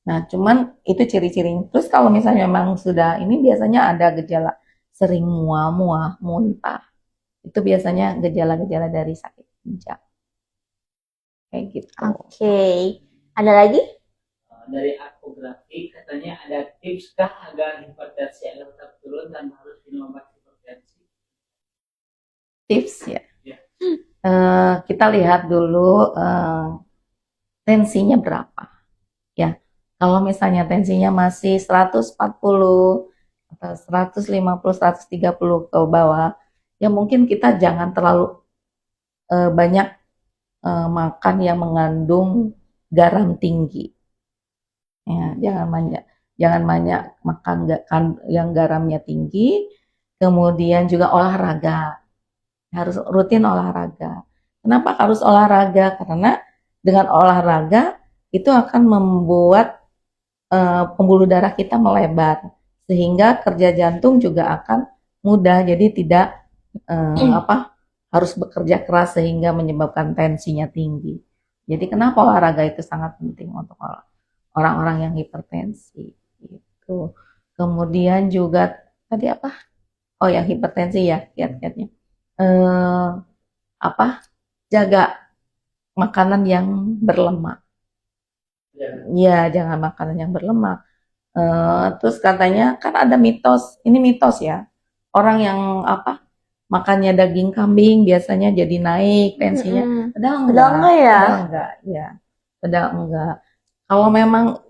Nah, cuman itu ciri-cirinya. Terus kalau misalnya memang sudah ini, biasanya ada gejala sering mual-mual, muntah. Itu biasanya gejala-gejala dari sakit ginjal. Kayak gitu. Oke. Ada lagi? Dari apografi katanya ada tips kah agar hipertensi agar tetap turun dan harus minum obat hipertensi? Tips ya. Kita lihat dulu tensinya berapa. Ya. Kalau misalnya tensinya masih 140 atau 150, 130 ke bawah, ya mungkin kita jangan terlalu banyak makan yang mengandung garam tinggi. Ya, jangan banyak makan yang garamnya tinggi. Kemudian juga olahraga, harus rutin olahraga. Kenapa harus olahraga? Karena dengan olahraga itu akan membuat pembuluh darah kita melebar, sehingga kerja jantung juga akan mudah. Jadi tidak harus bekerja keras sehingga menyebabkan tensinya tinggi. Jadi kenapa olahraga itu sangat penting untuk orang-orang yang hipertensi gitu. Kemudian juga tadi apa? Oh, yang hipertensi ya, kiat-kiatnya. Jaga makanan yang berlemak. Ya, jangan makanan yang berlemak. Terus katanya kan ada mitos, ini mitos ya. Orang yang makannya daging kambing biasanya jadi naik tensinya. Padahal enggak ya? Padahal enggak, ya. Padahal enggak.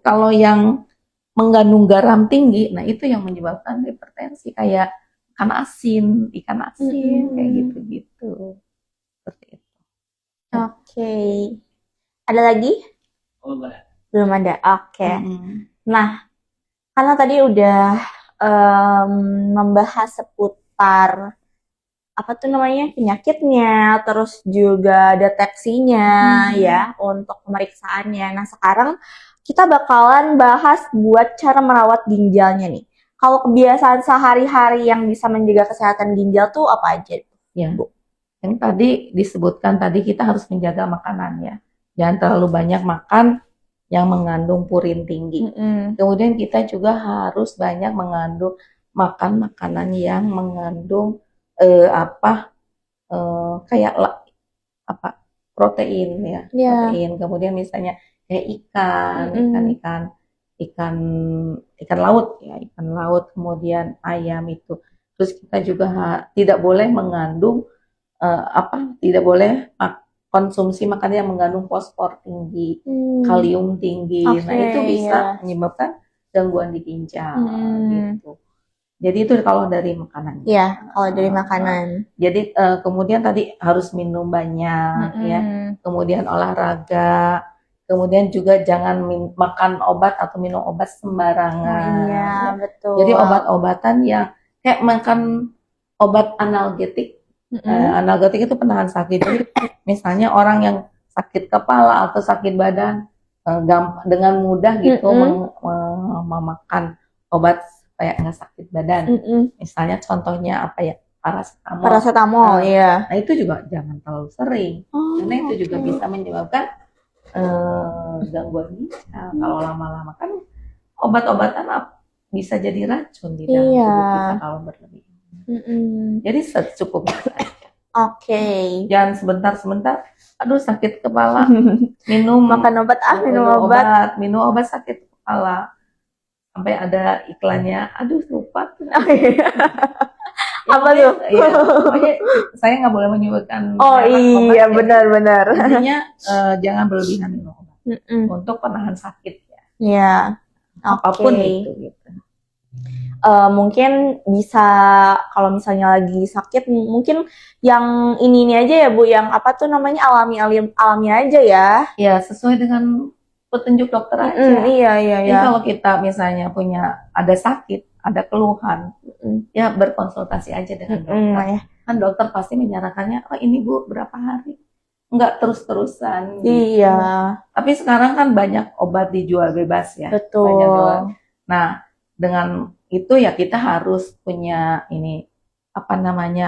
Kalau yang mengandung garam tinggi, nah itu yang menyebabkan hipertensi kayak ikan asin kayak gitu-gitu. Seperti itu. Oke. Ada lagi? Oh, enggak. Belum ada. Oke. Mm-mm. Nah, karena tadi udah membahas seputar apa tuh namanya penyakitnya, terus juga deteksinya ya untuk pemeriksaannya. Nah, sekarang kita bakalan bahas buat cara merawat ginjalnya nih. Kalau kebiasaan sehari-hari yang bisa menjaga kesehatan ginjal tuh apa aja? Ya. Yang tadi disebutkan tadi kita harus menjaga makanannya. Jangan terlalu banyak makan yang mengandung purin tinggi. Kemudian kita juga harus banyak makan makanan yang mengandung kayak protein ya. Protein. Kemudian misalnya kayak ikan laut ya, ikan laut, kemudian ayam itu. Terus kita juga tidak boleh mengandung tidak boleh konsumsi makanan yang mengandung fosfor tinggi, kalium tinggi. Nah, itu bisa menyebabkan gangguan di ginjal gitu. Jadi itu kalau dari makanan. Iya, kalau dari makanan. Jadi kemudian tadi harus minum banyak ya. Kemudian olahraga. Kemudian juga jangan makan obat atau minum obat sembarangan. Iya, betul. Jadi obat-obatan yang kayak makan obat analgetik. Analgetik itu penahan sakit. Jadi misalnya orang yang sakit kepala atau sakit badan dengan mudah gitu memakan obat supaya nggak sakit badan. Misalnya contohnya apa ya, paracetamol. Paracetamol, iya. Nah itu juga jangan terlalu sering, karena itu juga bisa menyebabkan gangguan ginjal. Kalau lama-lama kan obat-obatan bisa jadi racun di dalam tubuh kita kalau berlebihan. Jadi secukupnya saja. Oke. Jangan sebentar-sebentar, aduh sakit kepala, makan obat, minum obat sakit kepala. Sampai ada iklannya, aduh lupa. Apa tuh? Ya, pokoknya saya nggak boleh menyebutkan. Oh iya, benar-benar. Intinya jangan berlebihan minum obat untuk penahan sakit ya. Iya. Apapun itu gitu. Mungkin bisa kalau misalnya lagi sakit, mungkin yang ini aja ya Bu, yang apa tuh namanya alami aja ya. Ya sesuai dengan petunjuk dokter aja. Iya. Jadi kalau kita misalnya ada sakit, ada keluhan, ya berkonsultasi aja dengan dokter. Kan dokter pasti menyarankannya, oh ini Bu berapa hari, nggak terus-terusan. Iya. Gitu. Tapi sekarang kan banyak obat dijual bebas ya. Betul. Banyak jual. Nah dengan itu ya kita harus punya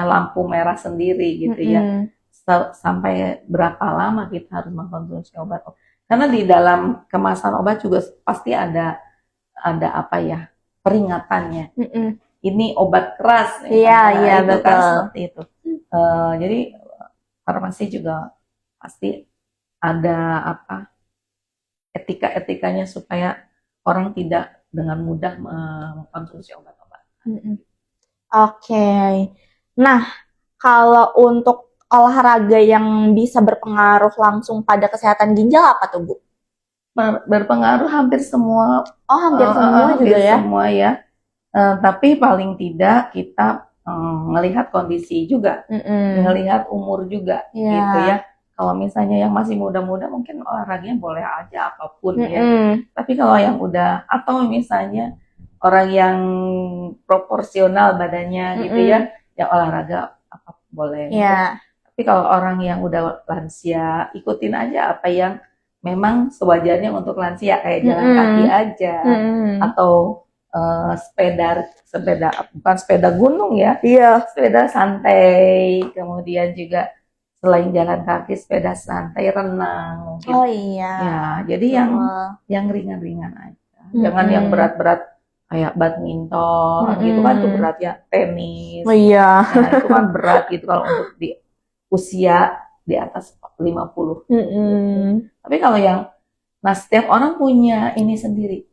lampu merah sendiri gitu ya. Sampai berapa lama kita harus mengkonsumsi obat. Karena di dalam kemasan obat juga pasti ada peringatannya. Ini obat keras. Iya, betul. Kan seperti itu. Jadi farmasi juga pasti ada etika-etikanya supaya orang tidak dengan mudah mengkonsumsi obat-obat. Oke. Nah, kalau untuk olahraga yang bisa berpengaruh langsung pada kesehatan ginjal apa tuh Bu? Berpengaruh hampir semua. Oh, hampir semua juga ya? Semua ya. Tapi paling tidak kita melihat kondisi juga, melihat umur juga, gitu ya. Kalau misalnya yang masih muda-muda mungkin olahraganya boleh aja apapun ya. Tapi kalau yang udah atau misalnya orang yang proporsional badannya gitu ya olahraga apa boleh. Tapi kalau orang yang udah lansia, ikutin aja apa yang memang sewajarnya untuk lansia, kayak jalan kaki aja atau bukan sepeda gunung ya. Iya. Sepeda santai, kemudian juga selain jalan kaki, sepeda santai, renang mungkin. Oh iya. Ya, jadi yang ringan-ringan aja. Jangan yang berat-berat kayak badminton gitu kan, itu berat ya, tenis. Oh iya. Nah, itu kan berat gitu kalau untuk di usia di atas 50. Tapi kalau setiap orang punya ini sendiri,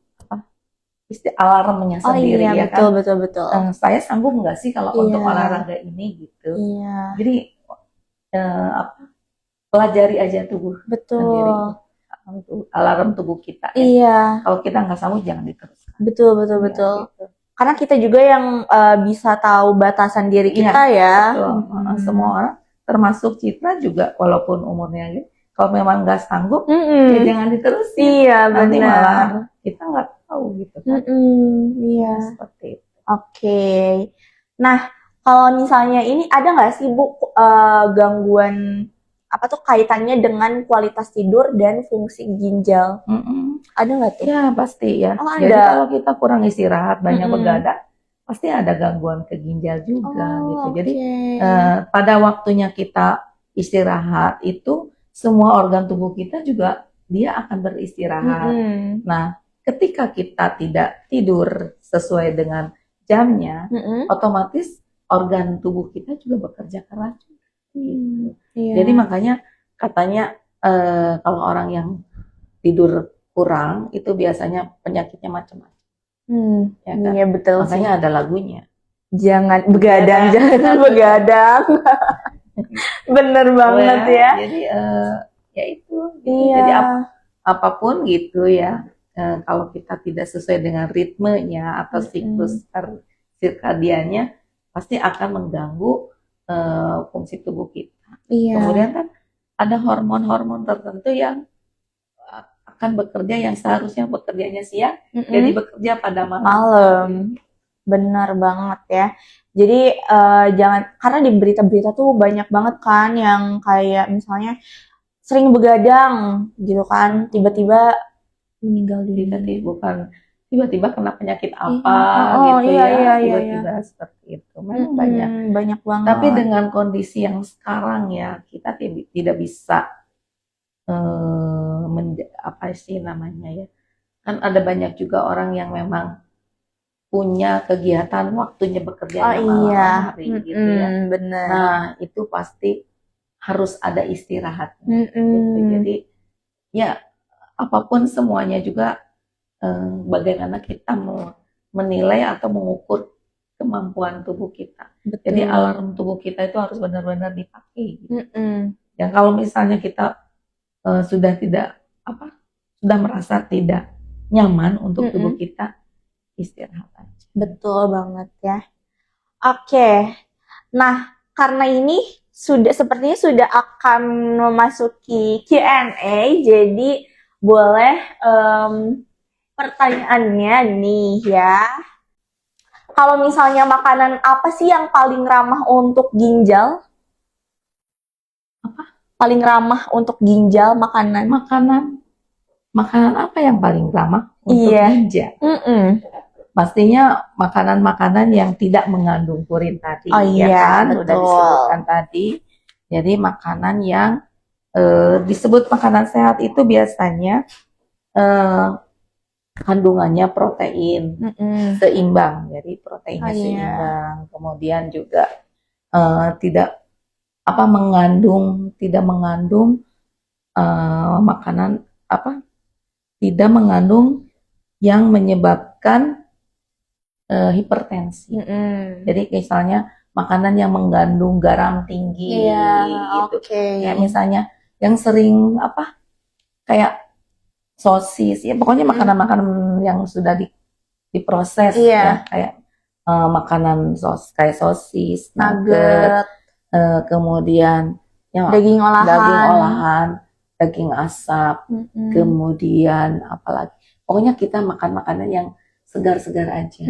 alarmnya Oh sendiri iya, ya betul, kan. betul, betul. Saya sanggup nggak sih kalau Iya. untuk olahraga ini gitu. Iya, Jadi pelajari aja tubuh sendiri, betul. alarm tubuh kita ya. Iya, Kalau kita nggak sanggup jangan diteruskan. betul, betul, Ya, betul. gitu. Karena kita juga yang bisa tahu batasan diri Iya, kita ya. Betul. Semua orang, termasuk Citra juga, walaupun umurnya gitu, kalau memang nggak sanggup, Mm-mm. ya jangan diterusin. Iya, Nanti benar. malah kita nggak tahu gitu kan. Iya. Seperti itu. Oke. Nah, kalau misalnya ini ada nggak sih Bu gangguan apa tuh kaitannya dengan kualitas tidur dan fungsi ginjal? Ada nggak tuh? Ya pasti ya. Oh, Jadi ada. kalau kita kurang istirahat, banyak Mm-mm. begadang, pasti ada gangguan ke ginjal juga gitu. Jadi oke. pada waktunya kita istirahat itu semua organ tubuh kita juga dia akan beristirahat. Mm-mm. Nah, ketika kita tidak tidur sesuai dengan jamnya, Mm-mm. otomatis organ tubuh kita juga bekerja keras. Iya. Jadi makanya katanya kalau orang yang tidur kurang itu biasanya penyakitnya macam-macam. Ya kan? Iya betul sih. Makanya ada lagunya. Jangan begadang, jangan begadang. Bener banget ya. Jadi ya itu. Iya. Jadi apapun gitu ya. Kalau kita tidak sesuai dengan ritmenya atau siklus sirkadiannya, pasti akan mengganggu fungsi tubuh kita. Iya. Kemudian kan ada hormon-hormon tertentu yang akan bekerja yang seharusnya bekerjanya siang, jadi bekerja pada malam. Benar banget ya. Jadi jangan, karena di berita-berita tuh banyak banget kan yang kayak misalnya sering begadang gitu kan, tiba-tiba meninggal dunia. Bukan tiba-tiba kena penyakit apa gitu iya, ya, iya, tiba-tiba seperti itu. Memang banyak banget. Tapi dengan kondisi yang sekarang ya, kita tidak bisa apa sih namanya ya, kan ada banyak juga orang yang memang punya kegiatan waktunya bekerja malam hari gitu ya. Bener. Nah itu pasti harus ada istirahatnya gitu. Jadi ya apapun semuanya juga bagaimana kita menilai atau mengukur kemampuan tubuh kita. Betul. Jadi alarm tubuh kita itu harus benar-benar dipakai gitu. Dan kalau misalnya kita sudah merasa tidak nyaman untuk tubuh kita, istirahat aja. Betul banget ya. Oke. Nah, karena ini sepertinya sudah akan memasuki Q&A, jadi boleh pertanyaannya nih ya. Kalau misalnya makanan apa sih yang paling ramah untuk ginjal? Paling ramah untuk ginjal makanan? Makanan apa yang paling ramah untuk ginjal? Pastinya makanan-makanan yang tidak mengandung purin tadi, kan? Betul. Udah disebutkan tadi. Jadi makanan yang disebut makanan sehat itu biasanya kandungannya protein seimbang, jadi proteinnya seimbang. Kemudian juga tidak mengandung makanan tidak mengandung yang menyebabkan hipertensi. Jadi misalnya makanan yang mengandung garam tinggi gitu. Ya misalnya yang sering kayak sosis, ya pokoknya makanan-makanan yang sudah diproses ya, kayak makanan kayak sosis, nugget, kemudian yang daging olahan, daging asap, kemudian apalagi, pokoknya kita makan makanan yang segar-segar aja,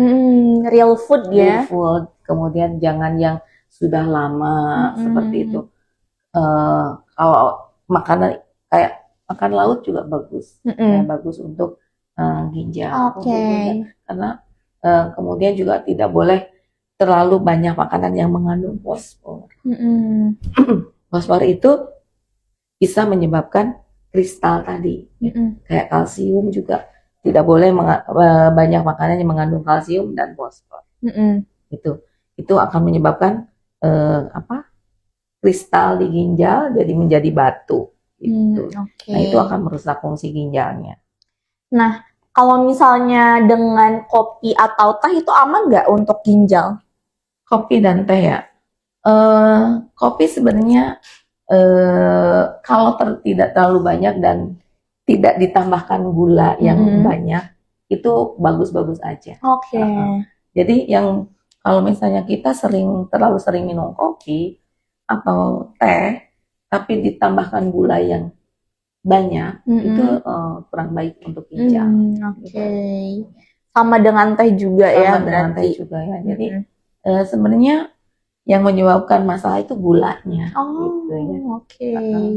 real food ya. Real food, kemudian jangan yang sudah lama seperti itu. Kalau makanan kayak makan laut juga bagus, ya, bagus untuk ginjal, karena kemudian juga tidak boleh terlalu banyak makanan yang mengandung fosfor. Fosfor itu bisa menyebabkan kristal tadi, kayak kalsium juga tidak boleh banyak makanan yang mengandung kalsium dan fosfor. Itu akan menyebabkan kristal di ginjal jadi menjadi batu. Gitu. Nah itu akan merusak fungsi ginjalnya. Nah Kalau misalnya dengan kopi atau teh itu aman nggak untuk ginjal? Kopi dan teh ya. Kopi sebenarnya kalau tidak terlalu banyak dan tidak ditambahkan gula yang banyak, itu bagus-bagus aja. Oke. Jadi yang kalau misalnya kita terlalu sering minum kopi atau teh, tapi ditambahkan gula yang banyak, itu kurang baik untuk ginjal. Oke. Sama dengan teh juga ya Sama dengan berarti. teh juga ya. Jadi sebenarnya yang menyebabkan masalah itu gulanya. Gitu ya. Oke.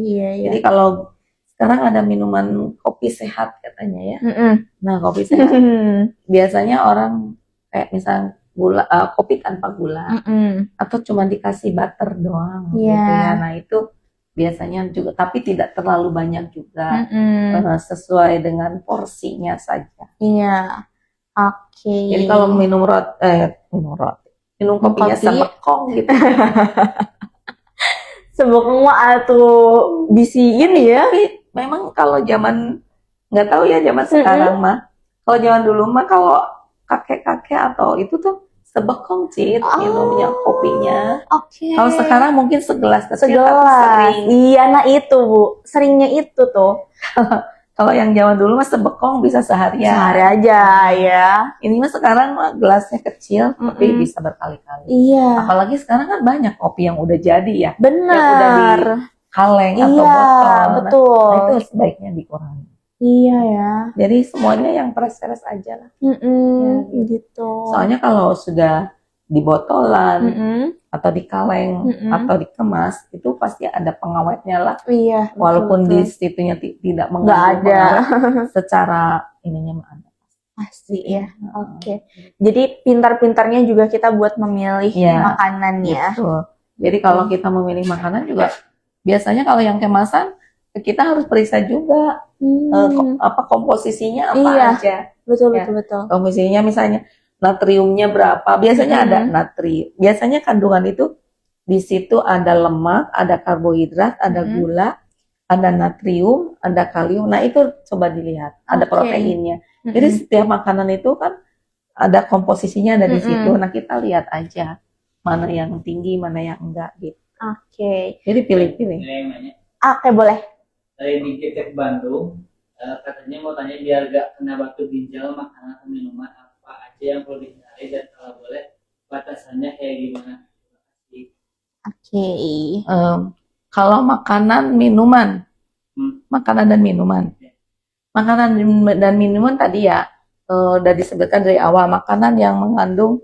Iya, iya. Jadi kalau sekarang ada minuman kopi sehat katanya ya. Nah, kopi sehat biasanya orang kayak misal kopi tanpa gula atau cuma dikasih butter doang gitu ya. Nah, itu biasanya juga, tapi tidak terlalu banyak juga, sesuai dengan porsinya saja. Iya. Oke. Jadi kalau minum kopinya Kopi. sebekong gitu. Sebekong mah atuh bisiin ya. Tapi memang kalau zaman, nggak tahu ya zaman sekarang mah. Kalau zaman dulu mah kalau kakek-kakek atau itu tuh sebekong sih minumnya kopinya. Oke. Kalau sekarang mungkin segelas kecil tapi Segelas. sering. Iya, nah itu Bu. Seringnya itu tuh. Kalau yang zaman dulu mah sebekong bisa seharian. Sehari aja ya. Ini mah sekarang mah gelasnya kecil tapi bisa berkali-kali. Iya. Apalagi sekarang kan banyak kopi yang udah jadi ya. Benar. Yang udah di kaleng atau Iya, botol. betul. Nah, itu sebaiknya dikurangi. Iya ya. Jadi semuanya yang fresh aja lah. Gitu. Soalnya kalau sudah di botolan atau di kaleng atau dikemas, itu pasti ada pengawetnya lah. Iya. Walaupun di betul. situnya tidak Nggak mengandung ada. pengawet, secara ininya mah ada. Pasti ya. Oke. Jadi pintar-pintarnya juga kita buat memilih Iya, makanannya. Gitu. Jadi kalau kita memilih makanan juga, biasanya kalau yang kemasan kita harus periksa juga komposisinya apa Iya. aja. Betul, Ya. betul. Komposisinya misalnya natriumnya berapa? Biasanya ada natrium. Biasanya kandungan itu di situ ada lemak, ada karbohidrat, ada gula, ada natrium, ada kalium. Nah, itu coba dilihat. Ada proteinnya. Jadi setiap makanan itu kan ada komposisinya ada di situ. Nah, kita lihat aja mana yang tinggi, mana yang enggak gitu. Oke. Jadi pilih-pilih. Ini yang nanya. Oke, boleh. Dari Dikit Bandung, katanya mau tanya biar gak kena batu ginjal, makanan atau minuman apa aja yang perlu dihindari dan kalau boleh batasannya kayak gimana? Oke. Kalau makanan, minuman, makanan dan minuman, makanan dan minuman tadi ya udah disebutkan dari awal, makanan yang mengandung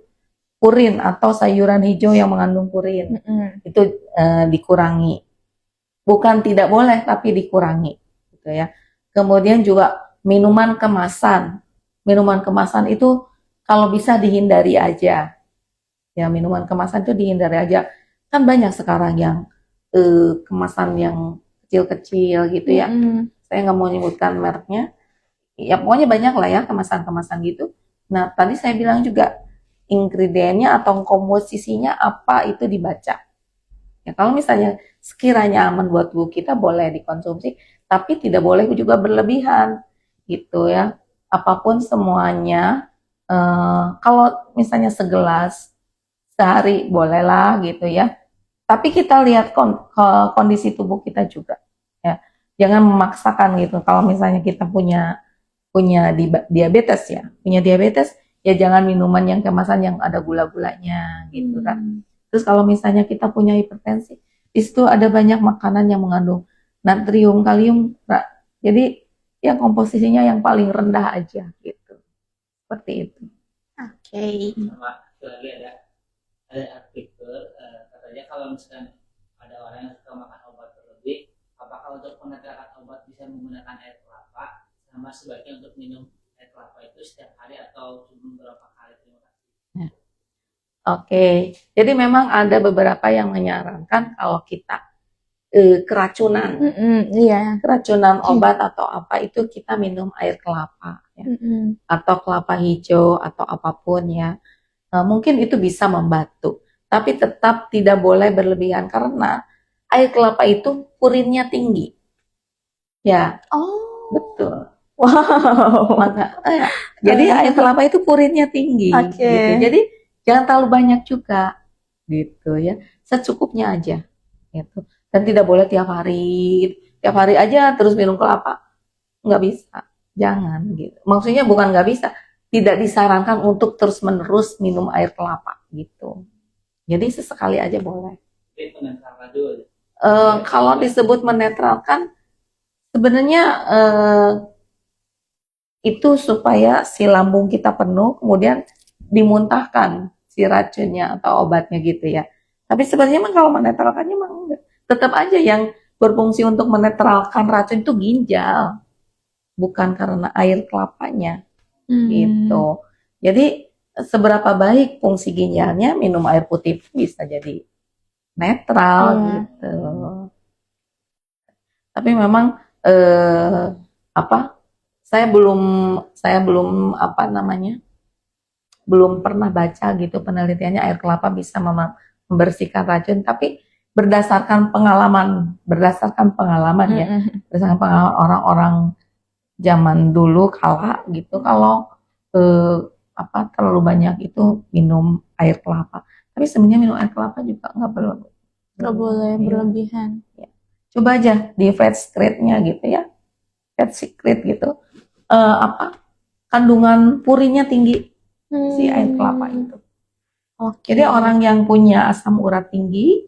purin atau sayuran hijau yang mengandung purin itu dikurangi. Bukan tidak boleh, tapi dikurangi, gitu ya. Kemudian juga minuman kemasan. Minuman kemasan itu kalau bisa dihindari aja. Ya, minuman kemasan itu dihindari aja. Kan banyak sekarang yang kemasan yang kecil-kecil gitu ya. Saya nggak mau menyebutkan mereknya. Ya pokoknya banyak lah ya kemasan-kemasan gitu. Nah, tadi saya bilang juga ingredientnya atau komposisinya apa itu dibaca. Ya, kalau misalnya sekiranya aman buat tubuh kita boleh dikonsumsi, tapi tidak boleh juga berlebihan gitu ya. Apapun semuanya, kalau misalnya segelas sehari bolehlah gitu ya. Tapi kita lihat kondisi tubuh kita juga. Ya, jangan memaksakan gitu. Kalau misalnya kita punya diabetes ya jangan minuman yang kemasan yang ada gula-gulanya gitu kan. Terus kalau misalnya kita punya hipertensi, di situ ada banyak makanan yang mengandung natrium, kalium. Jadi yang komposisinya yang paling rendah aja gitu. Seperti itu. Oke. Sama lagi ada artikel katanya kalau misalkan ada orang yang suka makan obat berlebih, apakah untuk penetraan obat bisa menggunakan air kelapa sama sebaiknya untuk minum air kelapa itu setiap hari atau cuma beberapa kali? Terima kasih. Oke, jadi memang ada beberapa yang menyarankan kalau kita keracunan, keracunan obat atau apa itu kita minum air kelapa, ya. Atau kelapa hijau atau apapun ya. Mungkin itu bisa membantu, tapi tetap tidak boleh berlebihan karena air kelapa itu purinnya tinggi, ya. Oh, Betul. Wow. Jadi air kelapa itu purinnya tinggi, Oke. gitu. Jadi jangan terlalu banyak juga, gitu ya. Secukupnya aja, gitu. Dan tidak boleh tiap hari aja terus minum kelapa, nggak bisa, jangan gitu. Maksudnya bukan nggak bisa, tidak disarankan untuk terus menerus minum air kelapa, gitu. Jadi sesekali aja boleh. Jadi penetralkan dulu. Kalau disebut menetralkan, sebenarnya itu supaya si lambung kita penuh, kemudian dimuntahkan si racunnya atau obatnya gitu ya. Tapi sebenarnya memang kalau menetralkannya memang enggak. Tetap aja yang berfungsi untuk menetralkan racun itu ginjal, bukan karena air kelapanya gitu. Jadi seberapa baik fungsi ginjalnya, minum air putih bisa jadi netral gitu. Tapi memang saya belum apa namanya, belum pernah baca gitu penelitiannya air kelapa bisa membersihkan racun, tapi berdasarkan pengalaman ya, berdasarkan pengalaman orang-orang zaman dulu kala gitu, kalau terlalu banyak itu minum air kelapa. Tapi sebenarnya minum air kelapa juga nggak boleh berlebihan. Ya. Coba aja di fat secret-nya gitu ya, fat secret gitu, kandungan purinya tinggi si air kelapa itu. Jadi orang yang punya asam urat tinggi,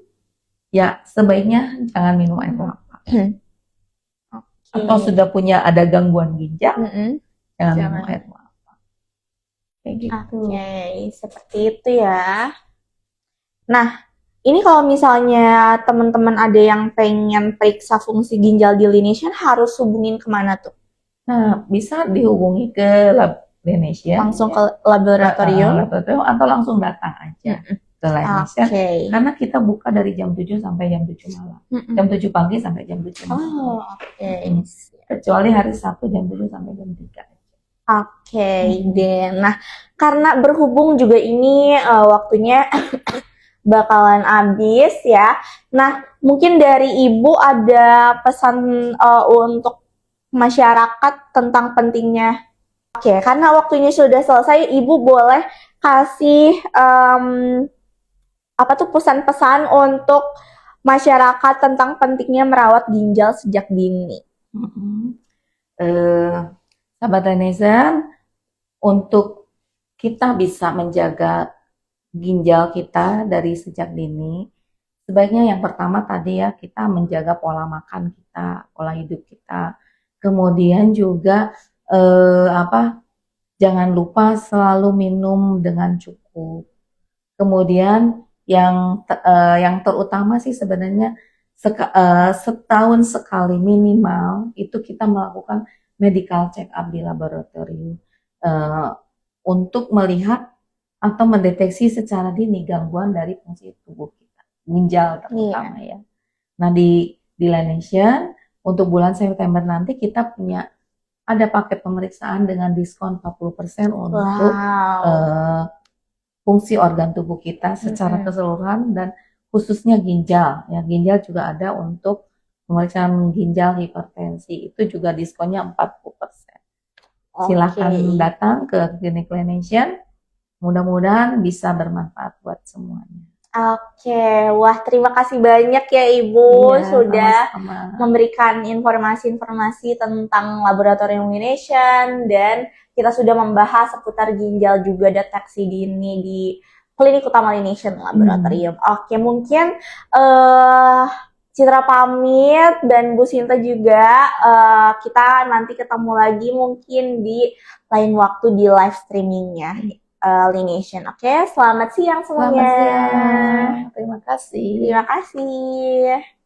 ya sebaiknya jangan minum air kelapa. Atau sudah ada gangguan ginjal, jangan minum air kelapa. Kayak gitu. Seperti itu ya. Nah, ini kalau misalnya teman-teman ada yang pengen periksa fungsi ginjal di Laination, harus hubungin kemana tuh? Nah, bisa dihubungi ke lab Laination. Langsung ke laboratorium? Atau langsung datang aja ke Laination. Karena kita buka dari jam 7 sampai jam 7 malam. Jam 7 pagi sampai jam 7 malam. Kecuali hari Sabtu jam 7 sampai jam 3. deh. Nah, karena berhubung juga ini waktunya bakalan habis ya. Nah, mungkin dari Ibu ada pesan untuk masyarakat tentang pentingnya. Karena waktunya sudah selesai, Ibu boleh kasih pesan-pesan untuk masyarakat tentang pentingnya merawat ginjal sejak dini. Sahabat Laination, untuk kita bisa menjaga ginjal kita dari sejak dini, sebaiknya yang pertama tadi ya, kita menjaga pola makan kita, pola hidup kita. Kemudian juga jangan lupa selalu minum dengan cukup. Kemudian yang terutama sih sebenarnya setahun sekali minimal itu kita melakukan medical check up di laboratorium untuk melihat atau mendeteksi secara dini gangguan dari fungsi tubuh kita, ginjal terutama ya. Nah di Laination untuk bulan September nanti kita punya ada paket pemeriksaan dengan diskon 40% untuk fungsi organ tubuh kita secara keseluruhan dan khususnya ginjal. Ya, ginjal juga ada untuk pemeriksaan ginjal, hipertensi, itu juga diskonnya 40%. Silahkan datang ke klinik Laination. Mudah-mudahan bisa bermanfaat buat semuanya. Wah terima kasih banyak ya Ibu sudah sama-sama memberikan informasi-informasi tentang laboratorium Laination, dan kita sudah membahas seputar ginjal juga deteksi dini di Klinik Utama Laination Laboratorium. Mungkin Citra pamit dan Bu Sinta juga, kita nanti ketemu lagi mungkin di lain waktu di live streamingnya Laination. Selamat siang semuanya. Selamat siang. Terima kasih. Terima kasih.